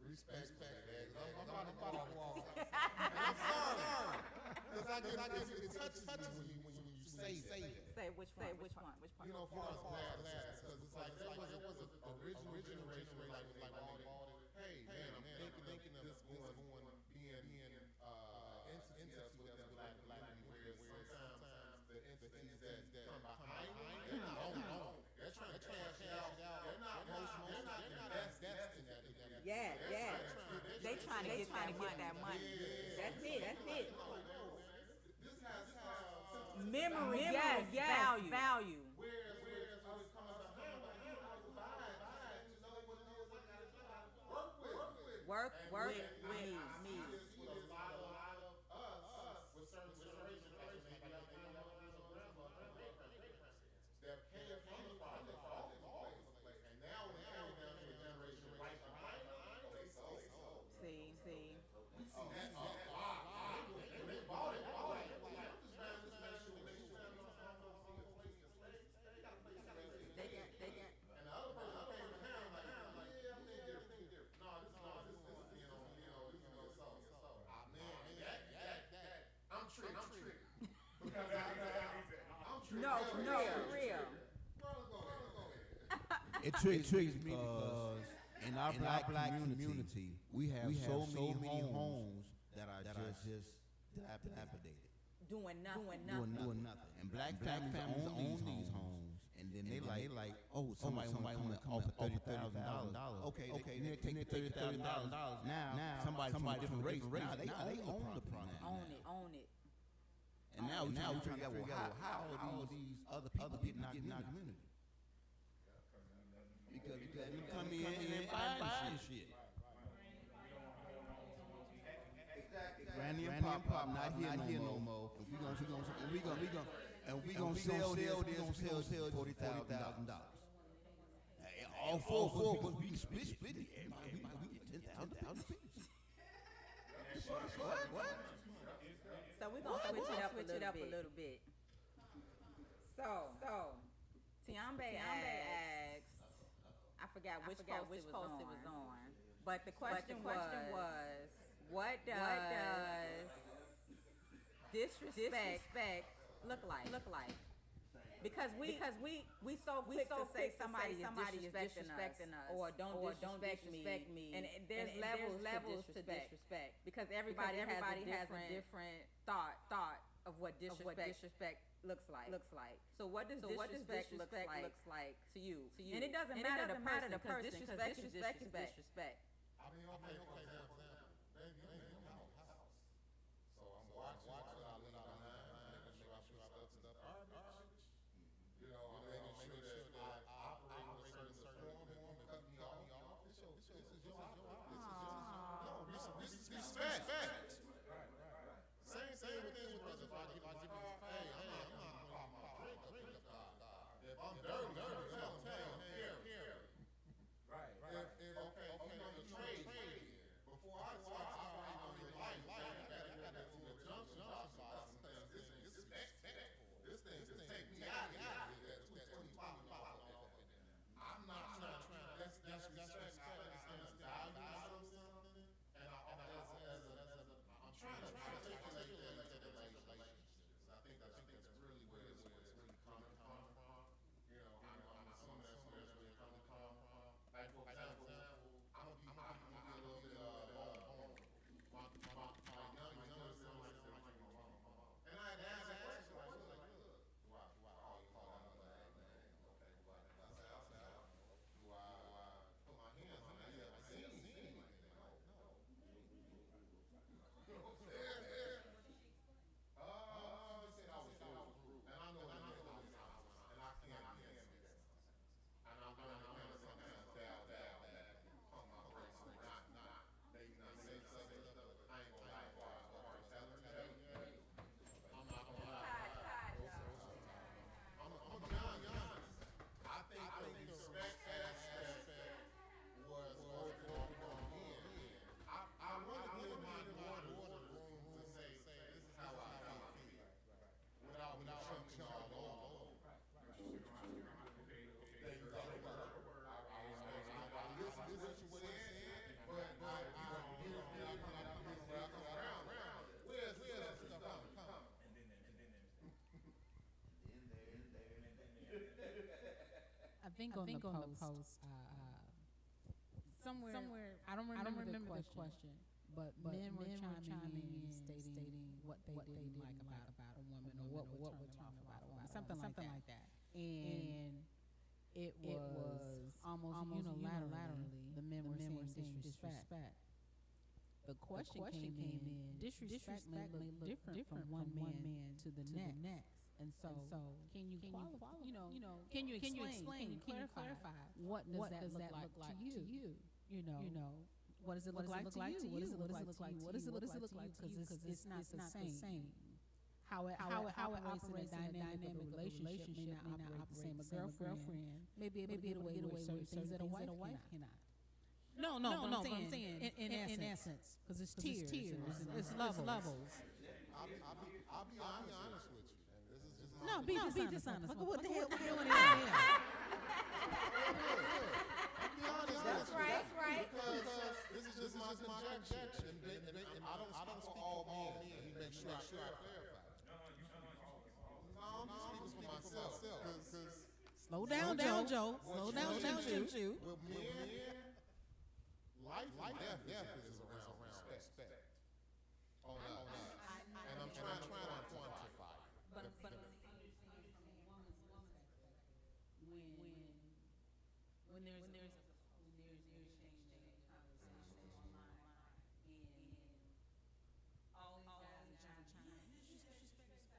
respect, I'm about to walk. I'm sorry, because it touches me when you say that. Say which one? You know, for us Gladys, because it's like there was an original generation like all the, hey man, I'm thinking of this going being entities with us black whereas sometimes the entities that come behind they're not on. They're trying to cash out. They're not investing in that. Yeah. They trying to get that money. That's it. This has Memory, yes, value. Whereas when it comes to him, Work with me. with a lot of us with certain generations, maybe our that came from the project always place, and now when it comes down to the generation right behind, they sold. See. We see that a lot. When they bought it, I'm just trying to special they got a place to stay. They got. And the other person came to him like, yeah, I'm thinking different. No, this is I'm tricked. Because I'm tricked. No, for real. It tricks me because in our black community, we have so many homes that are just dilapidated. Doing nothing. And black families own these homes. And then they like, oh, somebody want to offer $30,000. Okay, take $30,000. Now, somebody from a different race, now they own the property. Own it. And now we're trying to figure out how are these other people getting out in our community. Because they come in and buy shit. Granny and Pop not here no more. We gonna sell $40,000. All four of us, we can split it. Everybody, we get $10,000 apiece. What? So we're gonna switch it up a little bit. So Tiambe asked, I forgot which post it was on. But the question was, what does disrespect look like? Because we so quick to say somebody is disrespecting us or don't disrespect me. And there's levels to disrespect because everybody has a different thought of what disrespect looks like. So what does disrespect look like to you? And it doesn't matter the person because disrespect is disrespect. I mean, okay, for example, maybe in the house. So I'm watching what I let out behind, making sure I put stuff to the garbage. You know, I'm making sure that I operate in a certain form and cut me off. This is your house. No, respect. Same with this, brother. If I give you the car, hey, I'm not gonna pop my drink up in the car. If I'm dirty, tell them, hey, I'm here. Right. If okay, on the trade, before I start operating on your life, I gotta go to a junction box and buy some things. This is respectful. This thing take me out of here. That 220 I'm not trying to. That's respect. I understand the value of something, and I'm trying to articulate that into the relationships. I think that's really where you coming from. You know, I'm assuming that's where you're coming from. Like for example, I'm gonna be a little bit vulnerable. My younger son likes to like my mom. And I had asked that question, like, look, do I call that mother a name? Okay, do I cuss out? Do I put my hands on that? Yeah, I see anything. No. You know what I'm saying? She said I was rude. And I know that I was and I can't be that. And I'm kind of sometimes down that pump my brakes or not. They say something, but I ain't gonna lie for it. Tell her today. I'm not gonna lie. I'm gonna be honest. I think the respect aspect was overlooked again. I want to give my daughter room to say, this is how I feel. Without chunking all over. I think on the post, somewhere I don't remember the question, but men were chiming in stating what they didn't like about a woman or what would turn them off about a woman, something like that. And it was almost unilaterally the men were saying disrespect. The question came in, disrespect may look different from one man to the next. And so can you qualify, can you explain, can you clarify what does that look like to you? You know, what does it look like to you? What does it look like to you? What does it look like? Because it's not the same. How it operates in a dynamic of a relationship may not operate the same. A girlfriend may be able to get away with certain things that a wife cannot. No, I'm saying in essence, because it's tiers, it's levels. I'll be honest with you. No, be dishonest. What the hell are you doing here? That's right. Because this is just my conjecture, and I don't for all men. Let me make sure I clarify. No, I'm speaking for myself. Slow down, Joe. Slow down, Choo. With men, life and death is around respect. On that. And I'm trying to quantify it. But when there's exchange and conversation online and all these guys are trying to disrespect.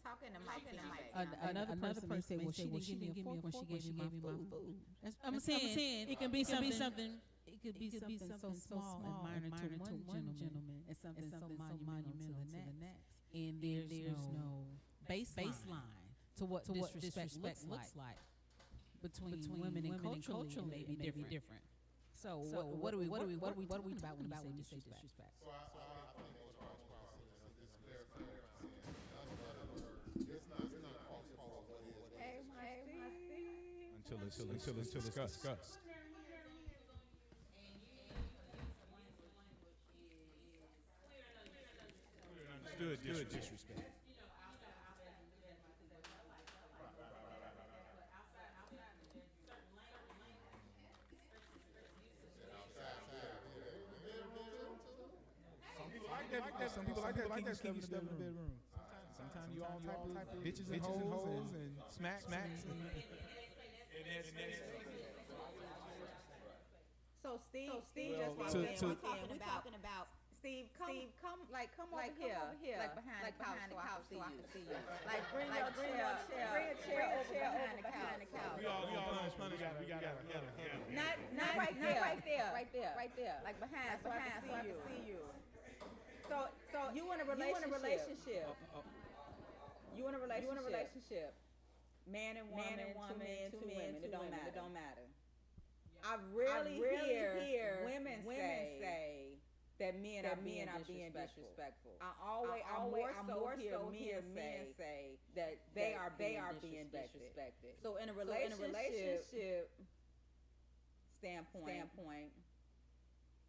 Talking to Mike. Another person may say, well, she didn't give me a fork when she gave me my food. I'm saying it can be something. It could be something so small and minor to one gentleman and something so monumental to the next. And there's no baseline to what disrespect looks like between women and culturally it may be different. So what are we talking about when you say disrespect? So I think what I was saying is clarifying. It's not possible what is. Hey, my Steve. Until it's discussed. understood disrespect. Some people like that. Keep your stuff in the bedroom. Sometimes you all type of bitches and hoes and smacks. So Steve just walked in. We're talking about Steve. Come over here, like behind the couch, so I can see you. Like bring a chair over behind the couch. We all punish. We gotta. Not right there, like behind, so I can see you. So you in a relationship. You in a relationship. Man and woman, two men, it don't matter. I really hear women say that men are being disrespectful. I more so hear men say that they are being disrespected. So in a relationship standpoint,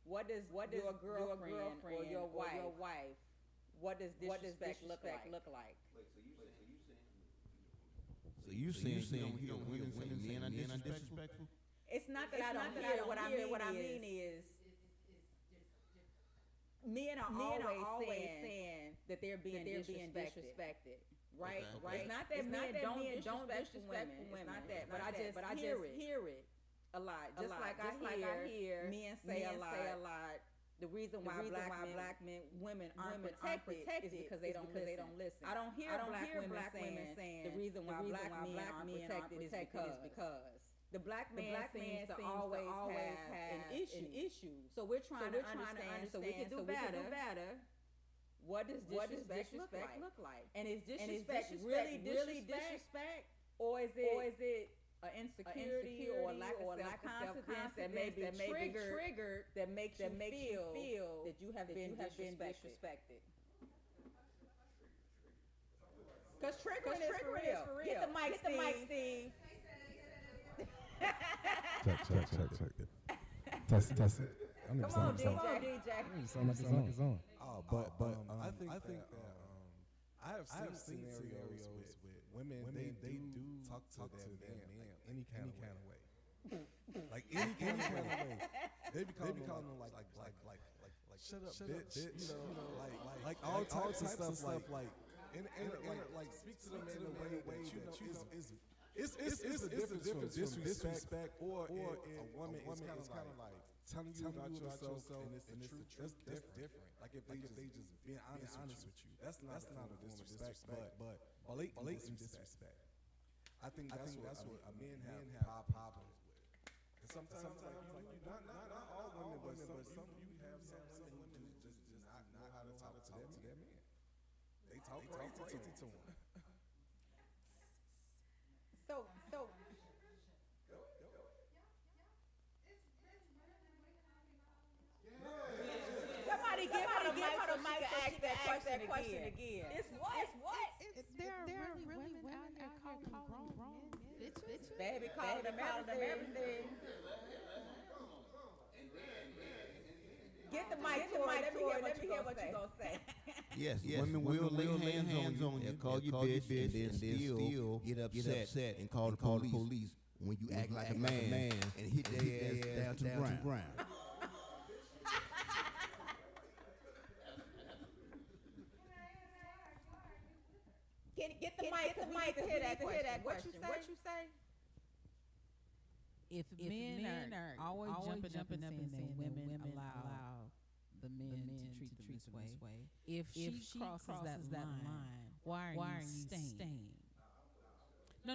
what does your girlfriend or your wife, what does disrespect look like? So you saying women are disrespectful? It's not that I don't hear. What I mean is men are always saying that they're being disrespected. Right? Okay. Right? It's not that men don't disrespect women. It's not that. But I just hear it a lot. Just like I hear men say a lot. The reason why black women aren't protected is because they don't listen. I don't hear black women saying the reason why black men aren't protected is because the black man seems to always have an issue. So we're trying to understand so we can do better. What does disrespect look like? And is disrespect really disrespect? Or is it an insecurity or lack of self-confidence that may be triggered that makes you feel that you have been disrespected? Because triggering is for real. Get the mic, Steve. Test it. Come on, DJ. Sound like it's on. But I think that I have seen scenarios with women. They do talk to their man like any kind of way. Like any kind of way. They be calling them like shut up, bitch. You know, like all types of stuff like and like speak to them in a way that you know is. It's a difference from disrespect or a woman is kind of like telling you about yourself and it's the truth. That's different. Like if they just being honest with you. That's not a disrespect, but blatant disrespect. I think that's what men have problems with. And sometimes like not all women, but some you have some women who just not know how to talk to their man. They talk crazy to them. So somebody give her the mic so she can ask that question again. It's what? There are really women out here calling grown bitches. Baby, calling them everything. Get the mic to her. Let me hear what you gonna say. Yes. Women will lay hands on you. They'll call you bitch and then still get upset and call the police when you act like a man and hit their ass down to the ground. Get the mic to hear that question. What you say? If men are always jumping up and saying women allow the men to treat them this way, if she crosses that line, why are you staying? No.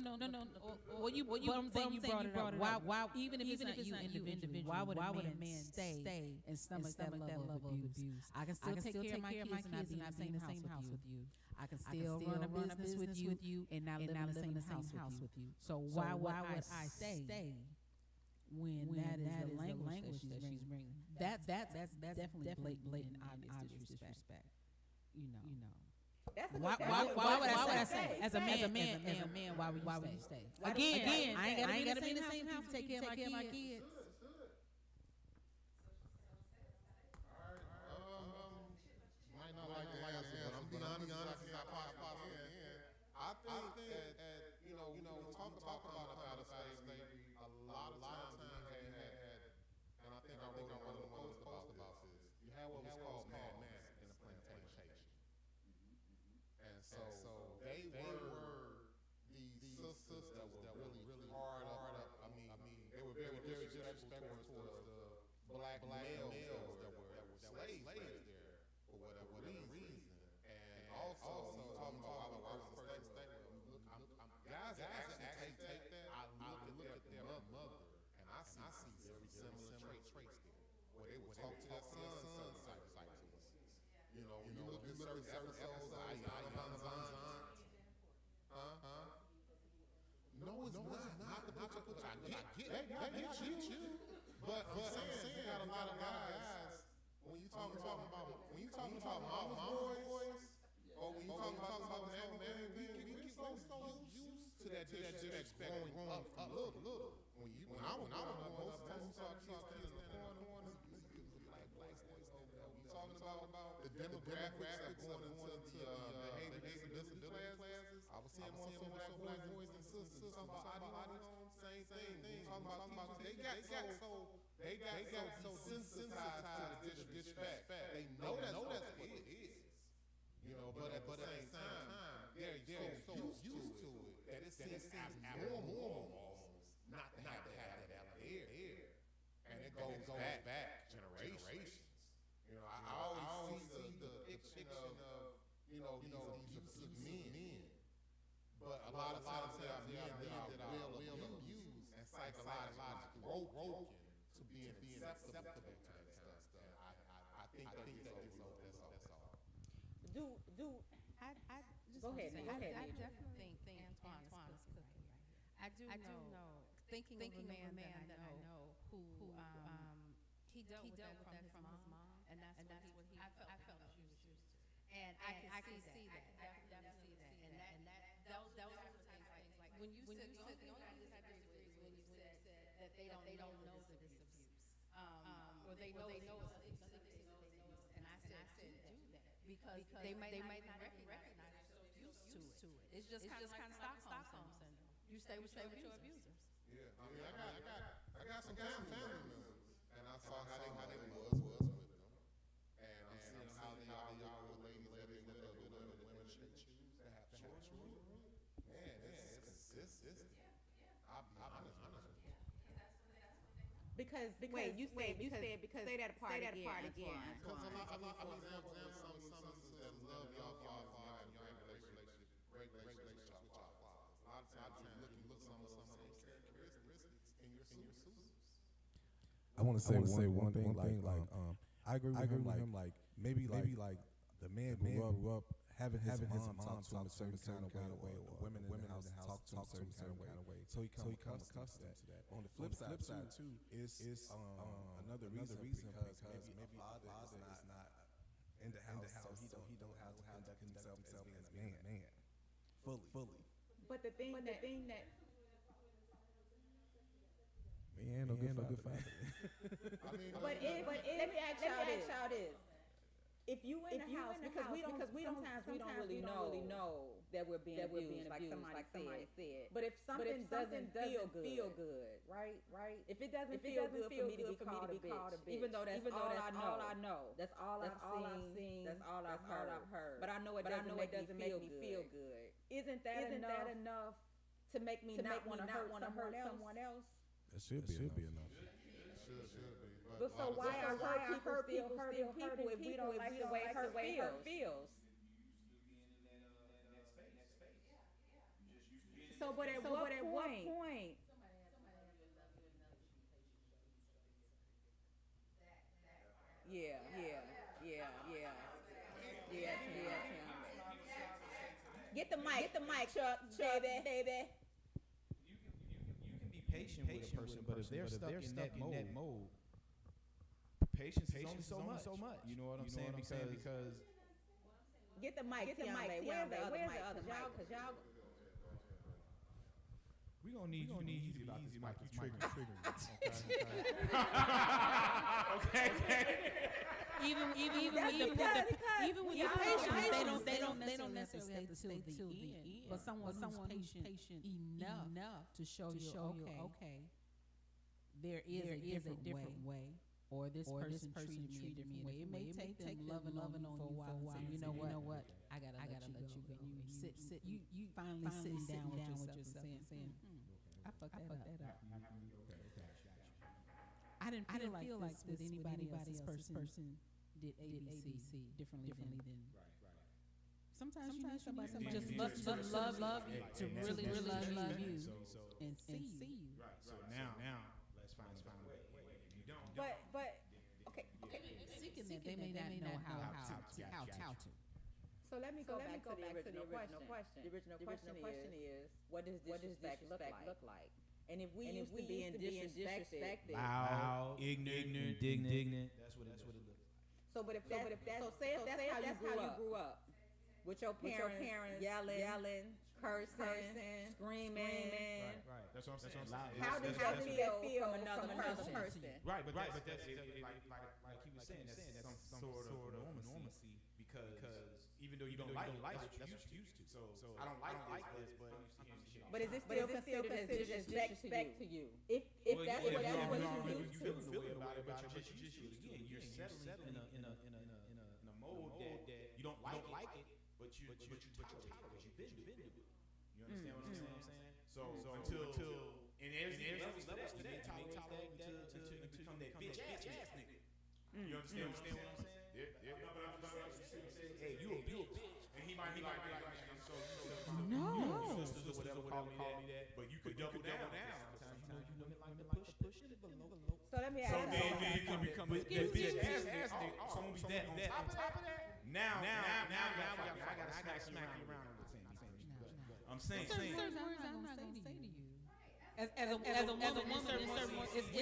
Well, you brought it up. Why even if it's not you individually, why would a man stay and stomach that level of abuse? I can still take care of my kids and not be in the same house with you. I can still run a business with you and not live in the same house with you. So why would I stay when that is the language that she's bringing? That's definitely blatant obvious disrespect. You know. Why would I say as a man? Why would you stay? Again, I ain't gotta be in the same house to take care of my kids. Might not like the answer, but I'm being honest that you know, when we talk about slavery, a lot of times we had, and I think I wrote one of the posts about this. You had what was called mad masses in the plantation, and so they were these sisters that were really hard up. I mean, they were very disrespectful towards the black males that were slaves there for whatever reason. And also talking about I was guys that actually take that. I look at their mother and I see very similar traits there, where they would talk to their sons like you know, when you look at certain episodes of Ayana Vanzant. No, it's not the picture. I get you. But I'm saying you got a lot of guys. When you talking about mama's boys, or when you talking about man, we get so used to that disrespect growing up little. When I was most of the time you saw kids in the corner, like black boys over there. We talking about the demographics of going into behavior disability classes. I was seeing more black boys and sisters talking about autism, same thing. Talking about they got so sensitized to the disrespect. They know that's what it is. You know, but at the same time, they're so used to it that it seems abnormal almost not to have that there. And it goes back generations. You know, I always see the depiction of, you know, these abusive men. But a lot of times they are men that are well abused and psychologically broken to being acceptable to that stuff. I think that is all. I just Go ahead, I Nate. definitely think Antoine is cooking right here. I do know. Thinking of a man that I know who he dealt with that from his mom, and that's what he I felt used to. And I can see that. Definitely see that. And that those types of things like when you said the only thing I disagree with is when you said that they don't know that it's abuse. Or they know it's abuse. And I said do that because they might not recognize it, so used to it. It's just kind of Stockholm syndrome. You stay with your abusers. Yeah, I mean, I got some family members, and I saw how they was with them, and I'm seeing how they are with ladies living with other women should choose to have children. Man, it's consistent. I'm honest. Because you said because say that part again. Because a lot of examples with some sisters that love y'all father and y'all in relationship, great relationship with y'all father. A lot of times you look some of those characteristics in your sisters. I want to say one thing. Like, I agree with him. Like, maybe like the man grew up having his mom talk to him a certain kind of way, or the women in the house talk to him a certain kind of way. So he comes accustomed to that. On the flip side too, is another reason because maybe father is not in the house, so he don't have to conduct himself as being a man fully. But the thing that Man, no good father. But let me ask y'all this. If you in the house, because we don't really know that we're being abused, like somebody said. But if something doesn't feel good, right? If it doesn't feel good for me to be called a bitch, even though that's all I know, that's all I've seen, that's all I've heard. But I know it doesn't make me feel good. Isn't that enough to make me not want to hurt someone else? That should be enough. But so why are hurt people still hurting people if we don't like the way hurt feels? So, but at what point? Yeah. Get the mic, Chuck, baby. Patient with a person, but if they're stuck in that mode, patience is only so much. You know what I'm saying? Because get the mic. Where's the other mic? Because y'all. We gonna need you about this mic. You triggering. Okay. even with the patients, they don't necessarily have to stay till the end. But someone who's patient enough to show you, okay, there is a different way. Or this person treated me a different way. It may take them loving on you for a while and say, you know what, I gotta let you go. You finally sitting down with yourself and saying, I fucked that up. I didn't feel like this with anybody else. This person did ABC differently than. Sometimes you need somebody just love you to really love you and see you. Right. So now let's find a way. If you don't. But okay. Seeking that they may not know how to. So let me go back to the original question. The original question is, what does disrespect look like? And if we used to be disrespected, loud, ignorant, indignant. That's what it looks like. So say if that's how you grew up, with your parents yelling, cursing, screaming. Right. That's what I'm saying. How does that feel from another person? Right, but that's like he was saying, that's some sort of normalcy because even though you don't like it, that's what you're used to. So I don't like this, but is it still considered as disrespect to you? If that's what you feel about it, but you're just used to it again. You're settling in a mode that you don't like it, but you tolerate it because you've been doing it. You understand what I'm saying? So until and there's levels to that, you may tolerate that until you become that bitch ass nigga. You understand what I'm saying? Hey, you a bitch, and he might be like, so sisters or whatever call me that, but you could double down. Sometimes you women like to push it a little. So let me ask you. So then you can become that bitch ass nigga. Someone be that on top of that. Now, I gotta smack you around. I'm saying. Certain words I'm not gonna say to you. As a woman, it's a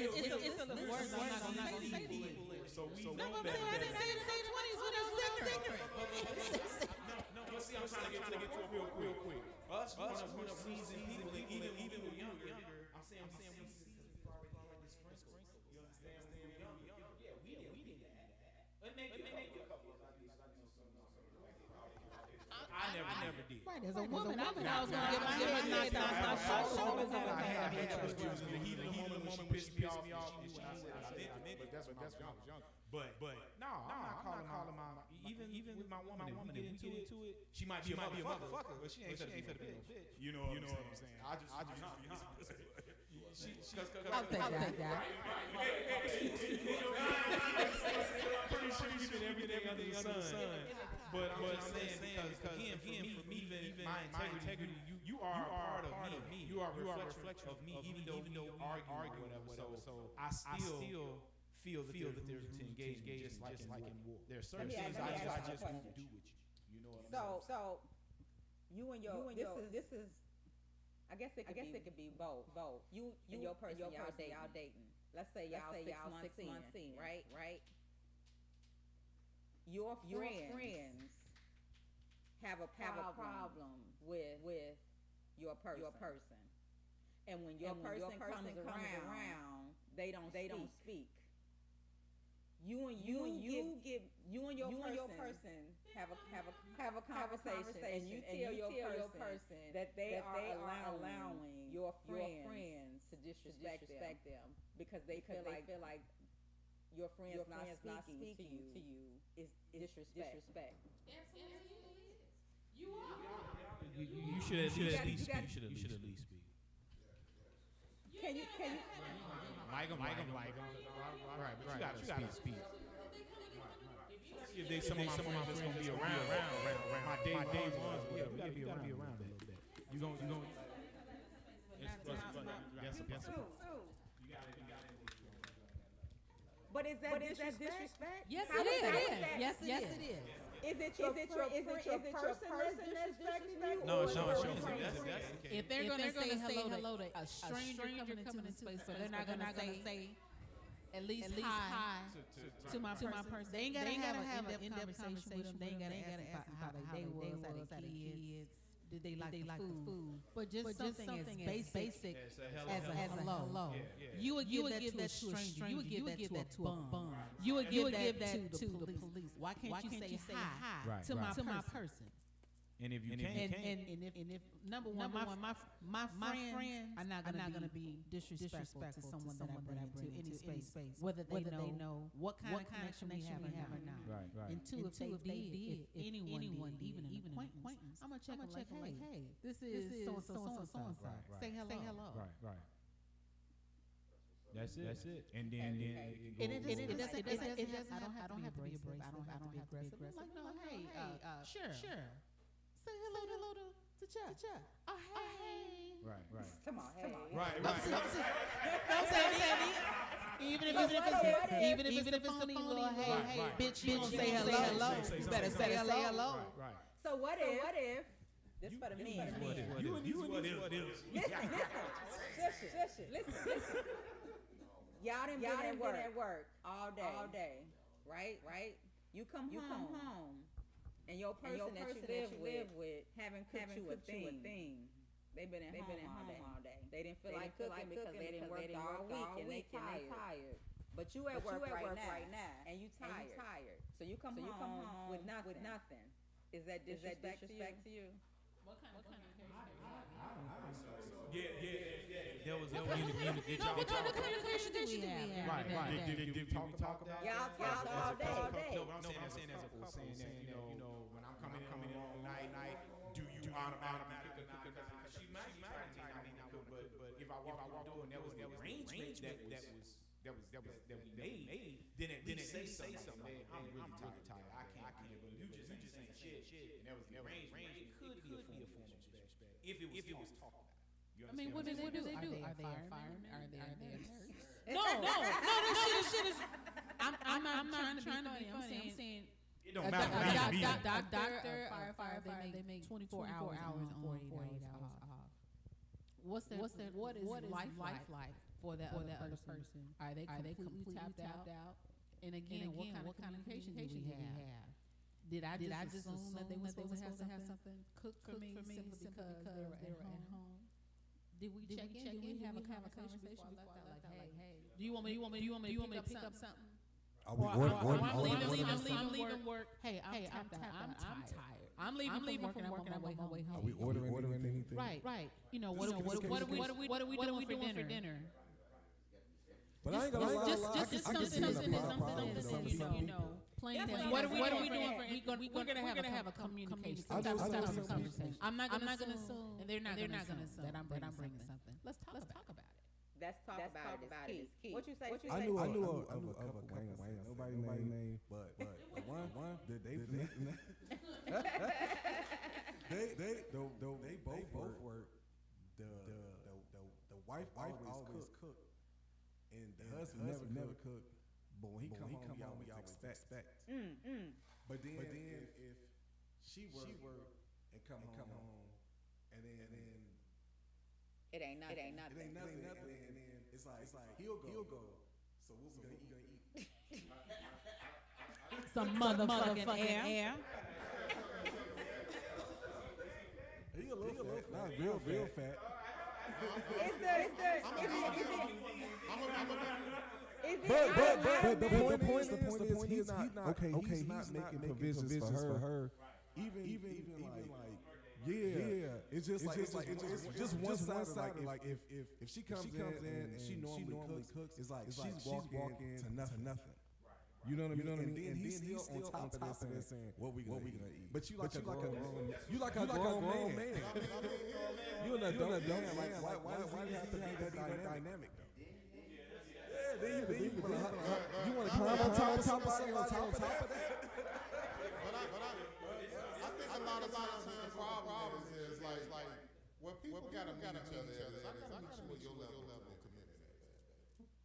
words I'm not gonna say to you. So we No, I'm saying I didn't say the 20s when I was ignorant. No, see, I'm trying to get to it real quick. Us, we're seasoned people, even when we're younger. I'm saying we see people already like this sprinkle. You understand? When we're young. Yeah, we didn't have that. Maybe a couple of us. I never did. Right, as a woman, I was gonna get my head knocked out. I had trust issues in the heat of the moment. She pissed me off when I said I did. But that's when I was young. But no, I'm not calling my even with my woman. If we get into it, she might be a motherfucker, but she ain't finna be a bitch. You know what I'm saying? I just I'll take that guy. Pretty sure you did everything under the sun. But I'm saying because again, for me, even my integrity, you are a part of me. You are a reflection of me, even though we argue or whatever. So I still feel that there's to engage just like in war. There are certain things I just won't do with you. You know what I'm saying? So you and your this is I guess it could be both. You and your person y'all dating. Let's say y'all 6 months in, right? Your friends have a problem with your person. And when your person comes around, they don't speak. You and your person have a conversation, and you tell your person that they are allowing your friends to disrespect them because they feel like your friends not speaking to you is disrespect. You are. You should at least speak. You should at least speak. Can you? Like them. Right, but you gotta speak. If they some of my friends that's gonna be around my day ones, you gotta be around that. You gonna. Yes. But is that disrespect? Yes, it is. Yes, it is. Is it your person that's disrespecting you? No, or that's If they're going to say hello to a stranger coming into this place, so they're not going to say at least hi to my person. They ain't got to have an in-depth conversation with them. They ain't got to ask how their day was, how their kids Did they like the food? But just something as basic as a hello. You would give that to a stranger. You would give that to a bum. You would give that to the police. Why can't you say hi to my person? And if you can't, and if number one, my friends are not gonna be disrespectful to someone that I bring into any space, whether they know what kind of connection we have or not. Right. And two, if they did, if anyone, even an acquaintance, I'm gonna check them like, hey, this is so and so. Say hello. Right. That's it. And then it doesn't. I don't have to be abrasive. I don't have to be aggressive. Like, no, hey, sure. Say hello to Chuck. Oh, hey. Right. Come on, hey. Right. I'm saying, even if it's the phony little hey, bitch, you gonna say hello. You better say hello. Right. So what if this for the men? Listen. Y'all done been at work all day, right? You come home. And your person that you live with haven't cooked you a thing. They've been at home all day. They didn't feel like cooking because they didn't work all week and they tired. But you at work right now and you tired. So you come home with nothing. Is that disrespect to you? What kind of communication? Yeah. There was a communication. What kind of communication did we have? Right. Did we talk about that? Y'all talk all day. No, but I'm saying as a couple, saying that, you know, when I'm coming in a long night, do you automatically cook? Because she might be trying to cook, but if I walk out the door and there was the arrangement that we made, then at least say something. Man, I'm really tired. I can't. But you just ain't shit. And that was the arrangement. It could be a form of disrespect if it was talked about. I mean, what do they do? Are they firemen? Are they a nurse? No. This shit is. I'm not trying to be funny. I'm saying. It don't matter. Doctor, firefighter, they make 24 hours on, 48 hours off. What is life like for that other person? Are they completely tapped out? And again, what kind of communication do we have? Did I just assume that they were supposed to have something cooked for me simply because they were at home? Did we check in? Did we have a conversation before I left out? Like, hey, do you want me to pick up something? I'm leaving work. Hey, I'm tired. I'm leaving from work and I'm on my way home. Are we ordering anything? Right. You know, what are we doing for dinner? But I ain't gonna lie. Just something, you know. Plain what are we doing for? We're gonna have a communication. I'm not gonna assume, and they're not gonna assume that I'm bringing something. Let's talk about it. Let's talk about it. It's key. What you say? I knew of a couple Wayne. Nobody name, but the one that they both work. The wife always cook, and the husband never cook. But when he come home, we always expect. But then if she work and come home, and then it ain't nothing. And then it's like he'll go. So what we gonna eat? Some motherfucking air. He a little fat, not real fat. But the point is he's not making provisions for her. Even like. Yeah, it's just one side. Like if she comes in and she normally cooks, it's like she's walking to nothing. You know what I mean? And then he's still on top of this saying, what we gonna eat? But you like a grown man. You an adult man. Like why do you have to be that dynamic though? Yeah, then you want to climb on top of somebody on top of that? I think a lot of times the problem is like when people gotta meet each other, I gotta make sure your level of commitment is.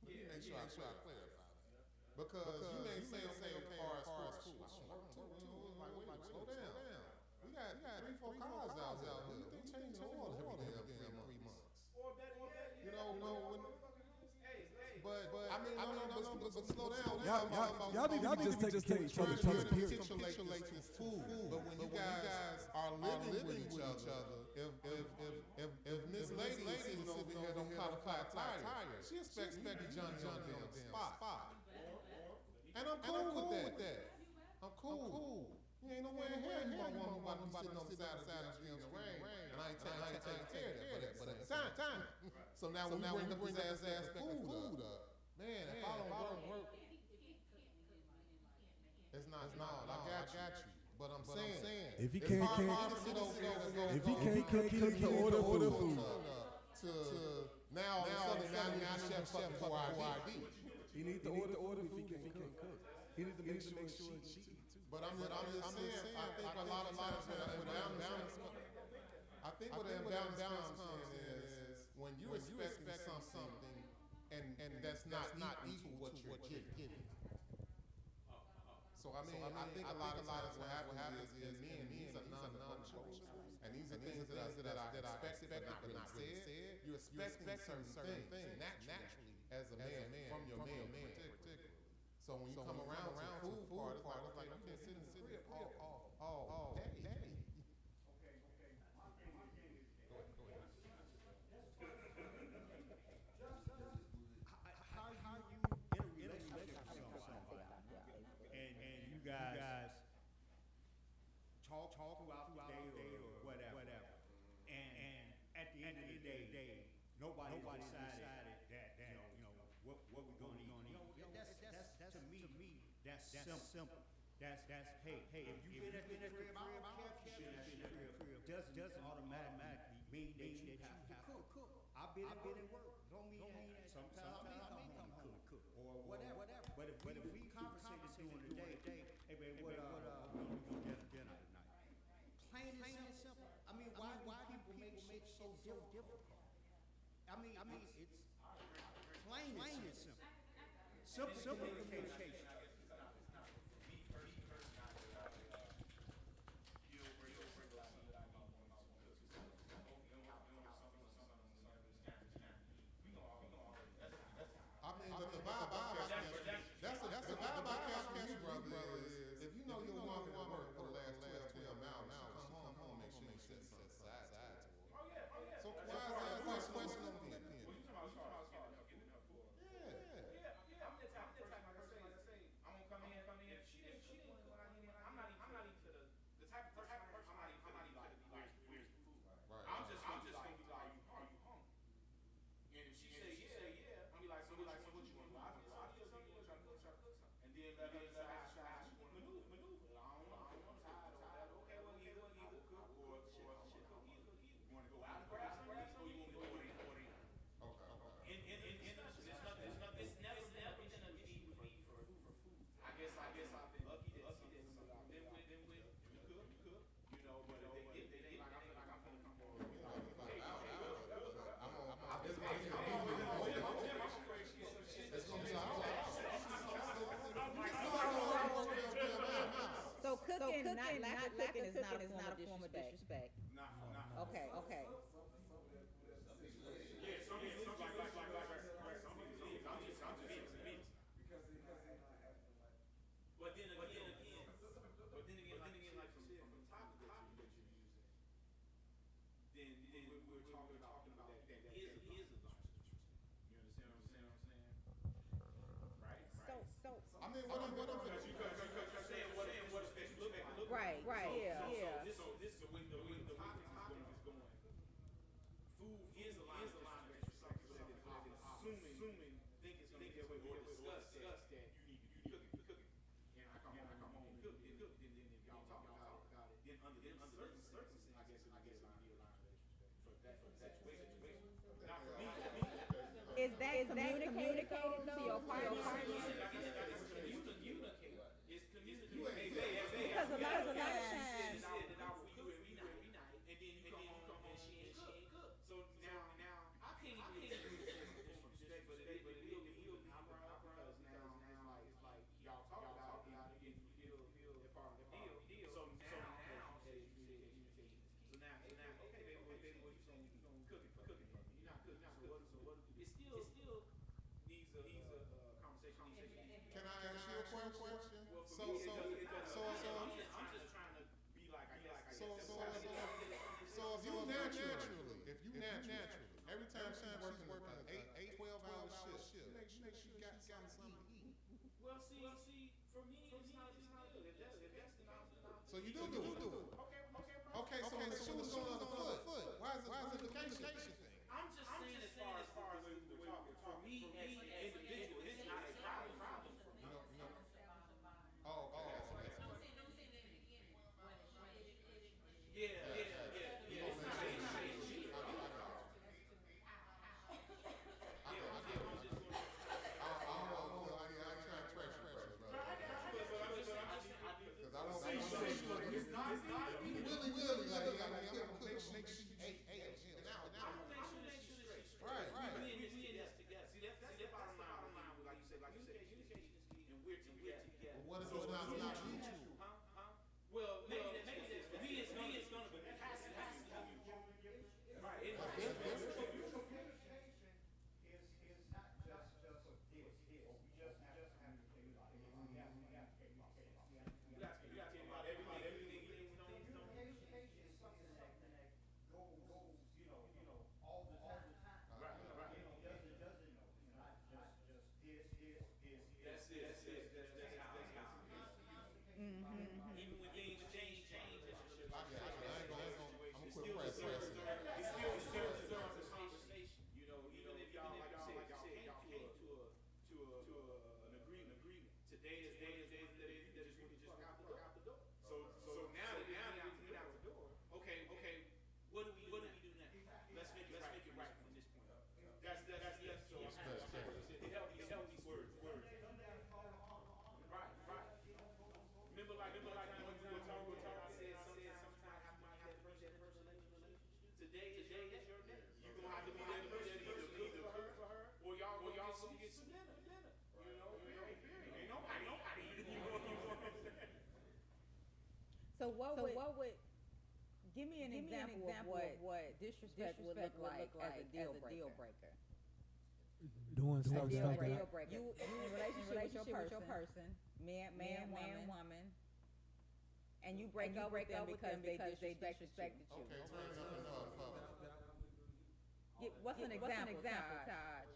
Let me make sure I clarify that. Because you may say, okay, as far as food, slow down. We got 3-4 cars out here. They change the oil every damn 3 months. You know, but I mean, but slow down. y'all need to just take each other period. Capitulate this food. But when you guys are living with each other, if Miss Lady sitting over here don't call a flat tire, she expects me to jump on the damn spot. And I'm cool with that. I'm cool. You ain't nowhere in here you want one about to be sitting on the side of the street in the rain. And I ain't taking care of that. But at the same time. So now when we bring this aspect of food up, man, if I don't work, it's not. I got you. But I'm saying, if he can't keep the order food to now chef before ID. He need to order food if he can't cook. He need to make sure she eats too. But I'm just saying, I think a lot of times what the imbalance comes is when you expect something and that's not equal what you're getting. So I think a lot of times what happens is me and these are non-negotiables, and these are things that I expected but not said. You expect certain things naturally as a man from your man particularly. So when you come around food part, it's like you can't sit in the crib all day. How you in a relationship with somebody, and you guys talk throughout the day or whatever, and at the end of the day, nobody decided that you know what we're going to eat. That's to me that's simple. That's hey, if you've been at the crib, I don't care if you've been at the crib, doesn't automatically mean that you have to cook. I've been at work. Don't mean that. Sometimes I may come home and cook or whatever. But if we conversate during the day, hey baby, what we gonna do dinner tonight? Plain and simple. I mean, why people make it so difficult? I mean, it's plain and simple. Simple communication. The vibe I catch from you, brother, is if you know you're walking to work for the last 12 hours, come home, make sure you set something aside to her. So why is that a question on me? Well, you talking about getting enough for? Yeah. I'm the type of person, like I say, I'm gonna come in. If she didn't cook what I need, I'm not even the type of person. I'm not even like, where's the food? Right. I'm just gonna be like, are you hungry? And if she say yeah, I'm be like, so what you want? I just try to cook something. And then let her decide how she want to maneuver. I don't know. I'm tired or whatever. Okay, well either cook or shit cook either. You want to go out and grab something, or you want me to order in? Okay. It's never been a need for food. I guess I've been lucky that some that I've been with, you cook, you know. But if they like, I feel like I'm gonna come over. So cooking, not cooking is not a form of disrespect. Okay. Yeah, some people like some people is. I'm just me. But then again, like from the topic that you're using, then we're talking about that is a disrespect. You understand what I'm saying? Right. So. I mean, what I'm Because you're saying what it look like. Right. Yeah. So this is the way the topic is going. Food is a line of disrespect. Assuming think it's going to get away or discuss that you need to cook it. And I come home and cook it. Then if y'all talk about it, then under certain circumstances, I guess it would be a line of disrespect for that situation. Not for me. Is that communicated to your partner? Because a lot of times. So now I can't even disrespect, but it will be because now it's like y'all talk about it and you feel part of the deal. So now communication. So now okay, baby, what you saying? You gonna cook it for me? You're not cooking. So what? It still needs a conversation. Can I naturally, every time she's working an 12-hour shift, make sure she got something to eat. Well, see, for me, it's not good. If that's the option. So you do it. Okay, so when the shoe's on the other foot, why is it lubrication thing? I'm just saying as far as the way we're talking. For me, as an individual, it's not a problem. Oh, okay. Yeah. So what would give me an example of what disrespect would look like as a deal breaker? Doing A stuff deal like that. breaker. You in relationship with your person, man, woman, and you break up with them because they disrespected you. Okay, turn up enough. What's an example, Taj?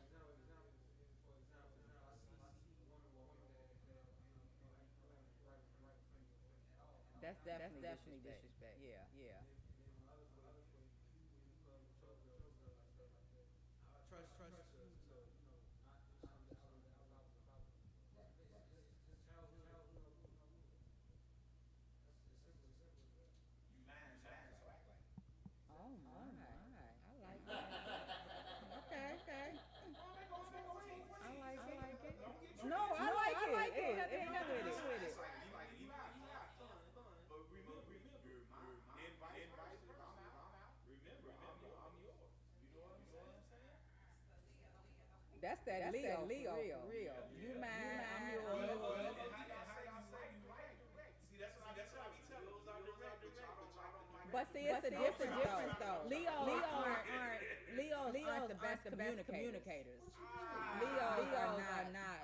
That's definitely disrespect. Yeah. Oh my, I like that. Okay. I like it. No, I like it. Ain't nothing with it. That's that Leo, for real. You mine, I'm yours. But see, it's a difference though. Leos aren't the best communicators. Leos are not.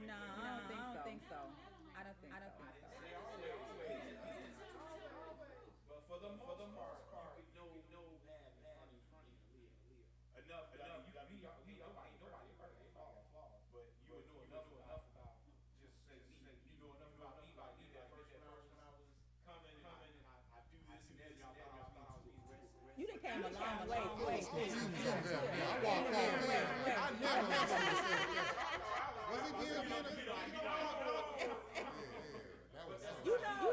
No, I don't think so. But for the most part, you know have in front of you. Enough. Nobody perfect, flawed. But you would know enough about just say me. You know enough about me. Like me that first when I was coming, I do this and that. Y'all thought I was being rest. You done came a long way. I walked off. I never was going to say that. Was he being You know,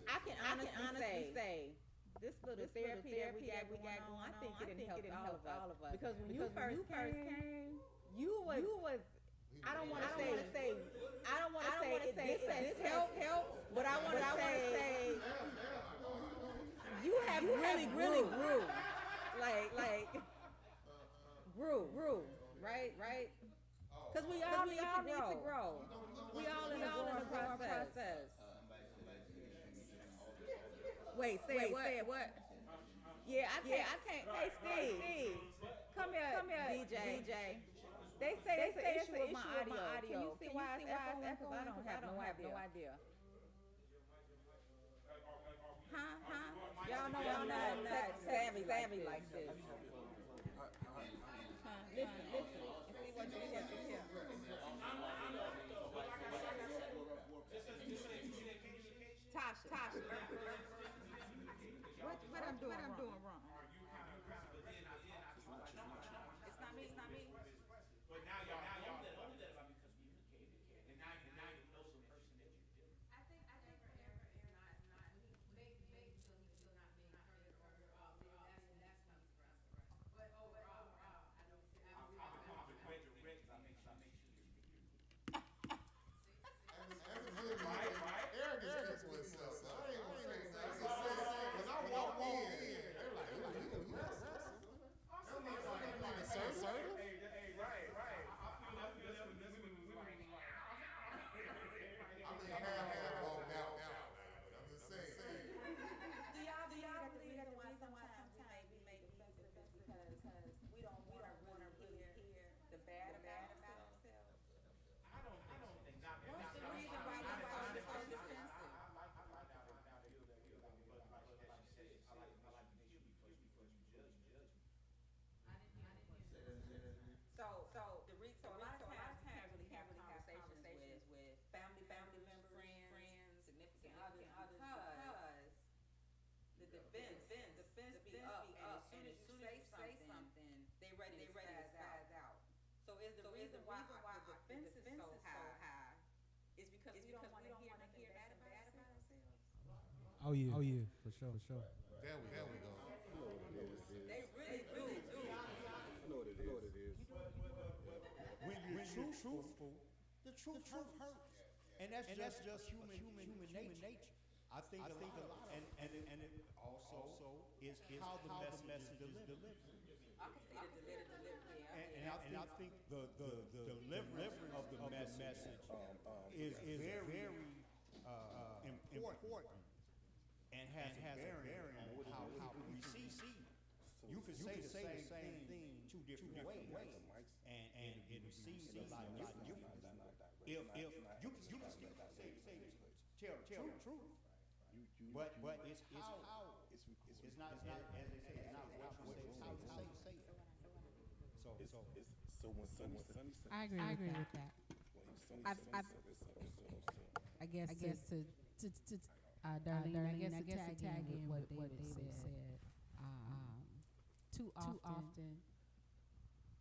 I can honestly say this little therapy that we got going on, I think it helped all of us. Because when you first came, you was I don't want to say this has helped, but I want to say you have really grew. Like grew, right? Because we all need to grow. We all in the process. Wait, say what? Yeah, I can't. Hey, Steve, come here, DJ. They say it's an issue with my audio. Can you see why it's echoing? Because I don't have no idea. Huh? Y'all know I'm not savvy like this. Listen, and see what you hear. Tasha. What I'm doing wrong? It's not me. But now y'all know that about me because we communicated, and now you know the person that you're dealing with. I think not make feel not being heard or that's comes from. But overall, I know I'll be quite direct because I make sure you hear me. Arrogance speaks for itself. So I ain't gonna say when I walk in, they're like, "You assertive?" Hey, right. I feel that when women I mean, half walked out now, but I'm just saying. Do y'all believe that the reason why sometimes we may be defensive is because we don't want to really hear the bad about ourselves? I don't think not. What's the reason why we find it so defensive? So the reason, a lot of times we can't really have conversations with family members, friends, significant others, because the defense be up, and as soon as you say something, they ready to spaz out. So is the reason why the defense is so high is because we don't want to hear nothing bad about ourselves? Oh yeah, for sure. There we go. They really do. I know what it is. when you're truthful, the truth hurts, and that's just human nature. I think a lot, and it also is how the message is delivered. I can see the delivery. And I think the delivery of the message is very important and has a bearing on how we receive it. You can say the same thing two different ways, and it receives a lot different. If you can say tell the truth, but it's how it's not as they say, it's not what you say, it's how you say it. So when Sonny said, I agree with that. I guess to Darlene, I guess to tag in what David said. Too often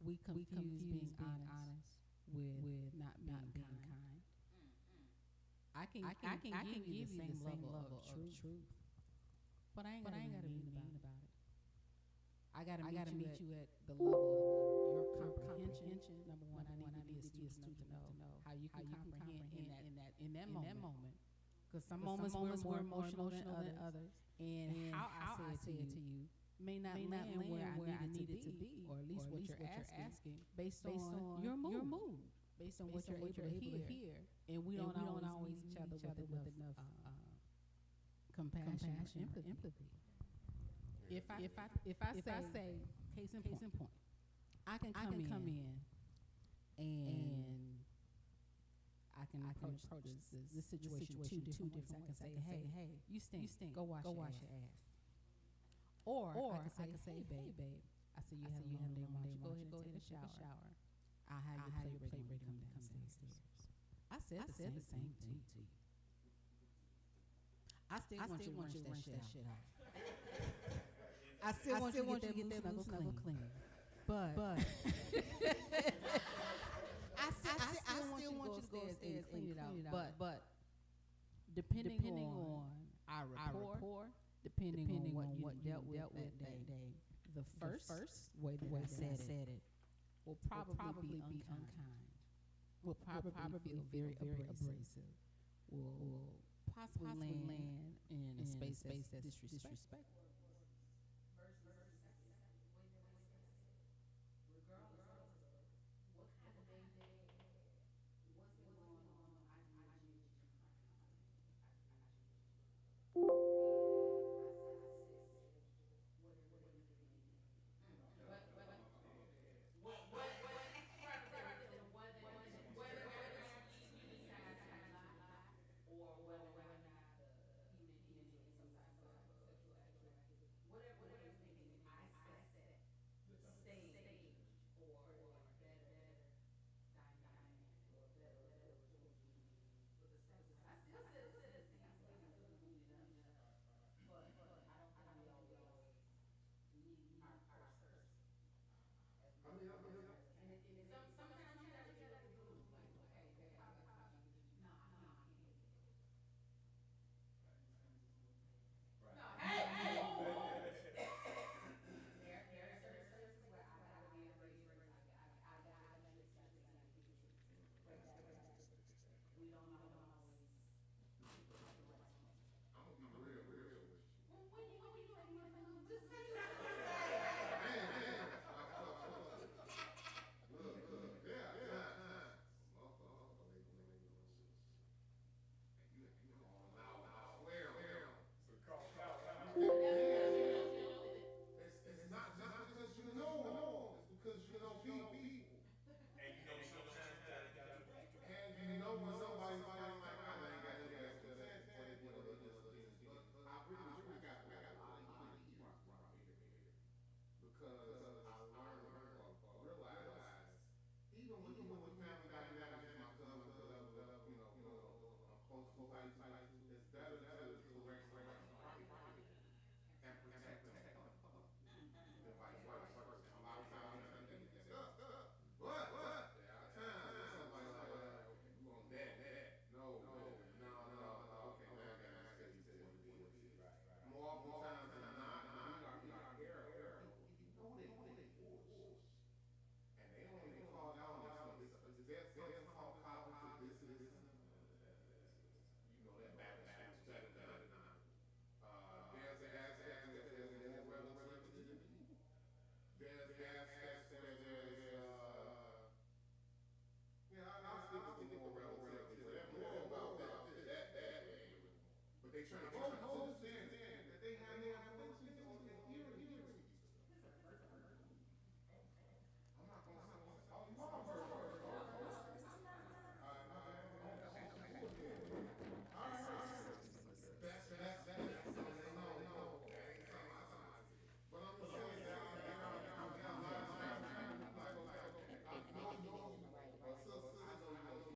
we confuse being honest with not being kind. I can give you the same level of truth, but I ain't gotta be mean about it. I gotta meet you at the level of your comprehension. Number one, I need to be a student to know how you can comprehend in that moment. Because some moments we're more emotional than others, and how I say it to you may not land where I needed to be, or at least what you're asking, based on your mood, based on what you're able to hear. And we don't always meet each other with enough compassion or empathy. If I say case in point, I can come in and I can approach this situation two different ways. I can say, hey, you stink. Go wash your ass. Or I can say, hey, babe, I see you have a long day. Go ahead and take a shower. I'll have your plate ready to come downstairs. I said the same thing to you. I still want you to rinse that shit out. I still want you to get that loose snuggle clean. But I still want you to go upstairs and clean it out. But depending on our rapport, depending on what you dealt with that day, the first way that I said it will probably be unkind. Will probably be very abrasive. Will possibly land in a space that's disrespectful.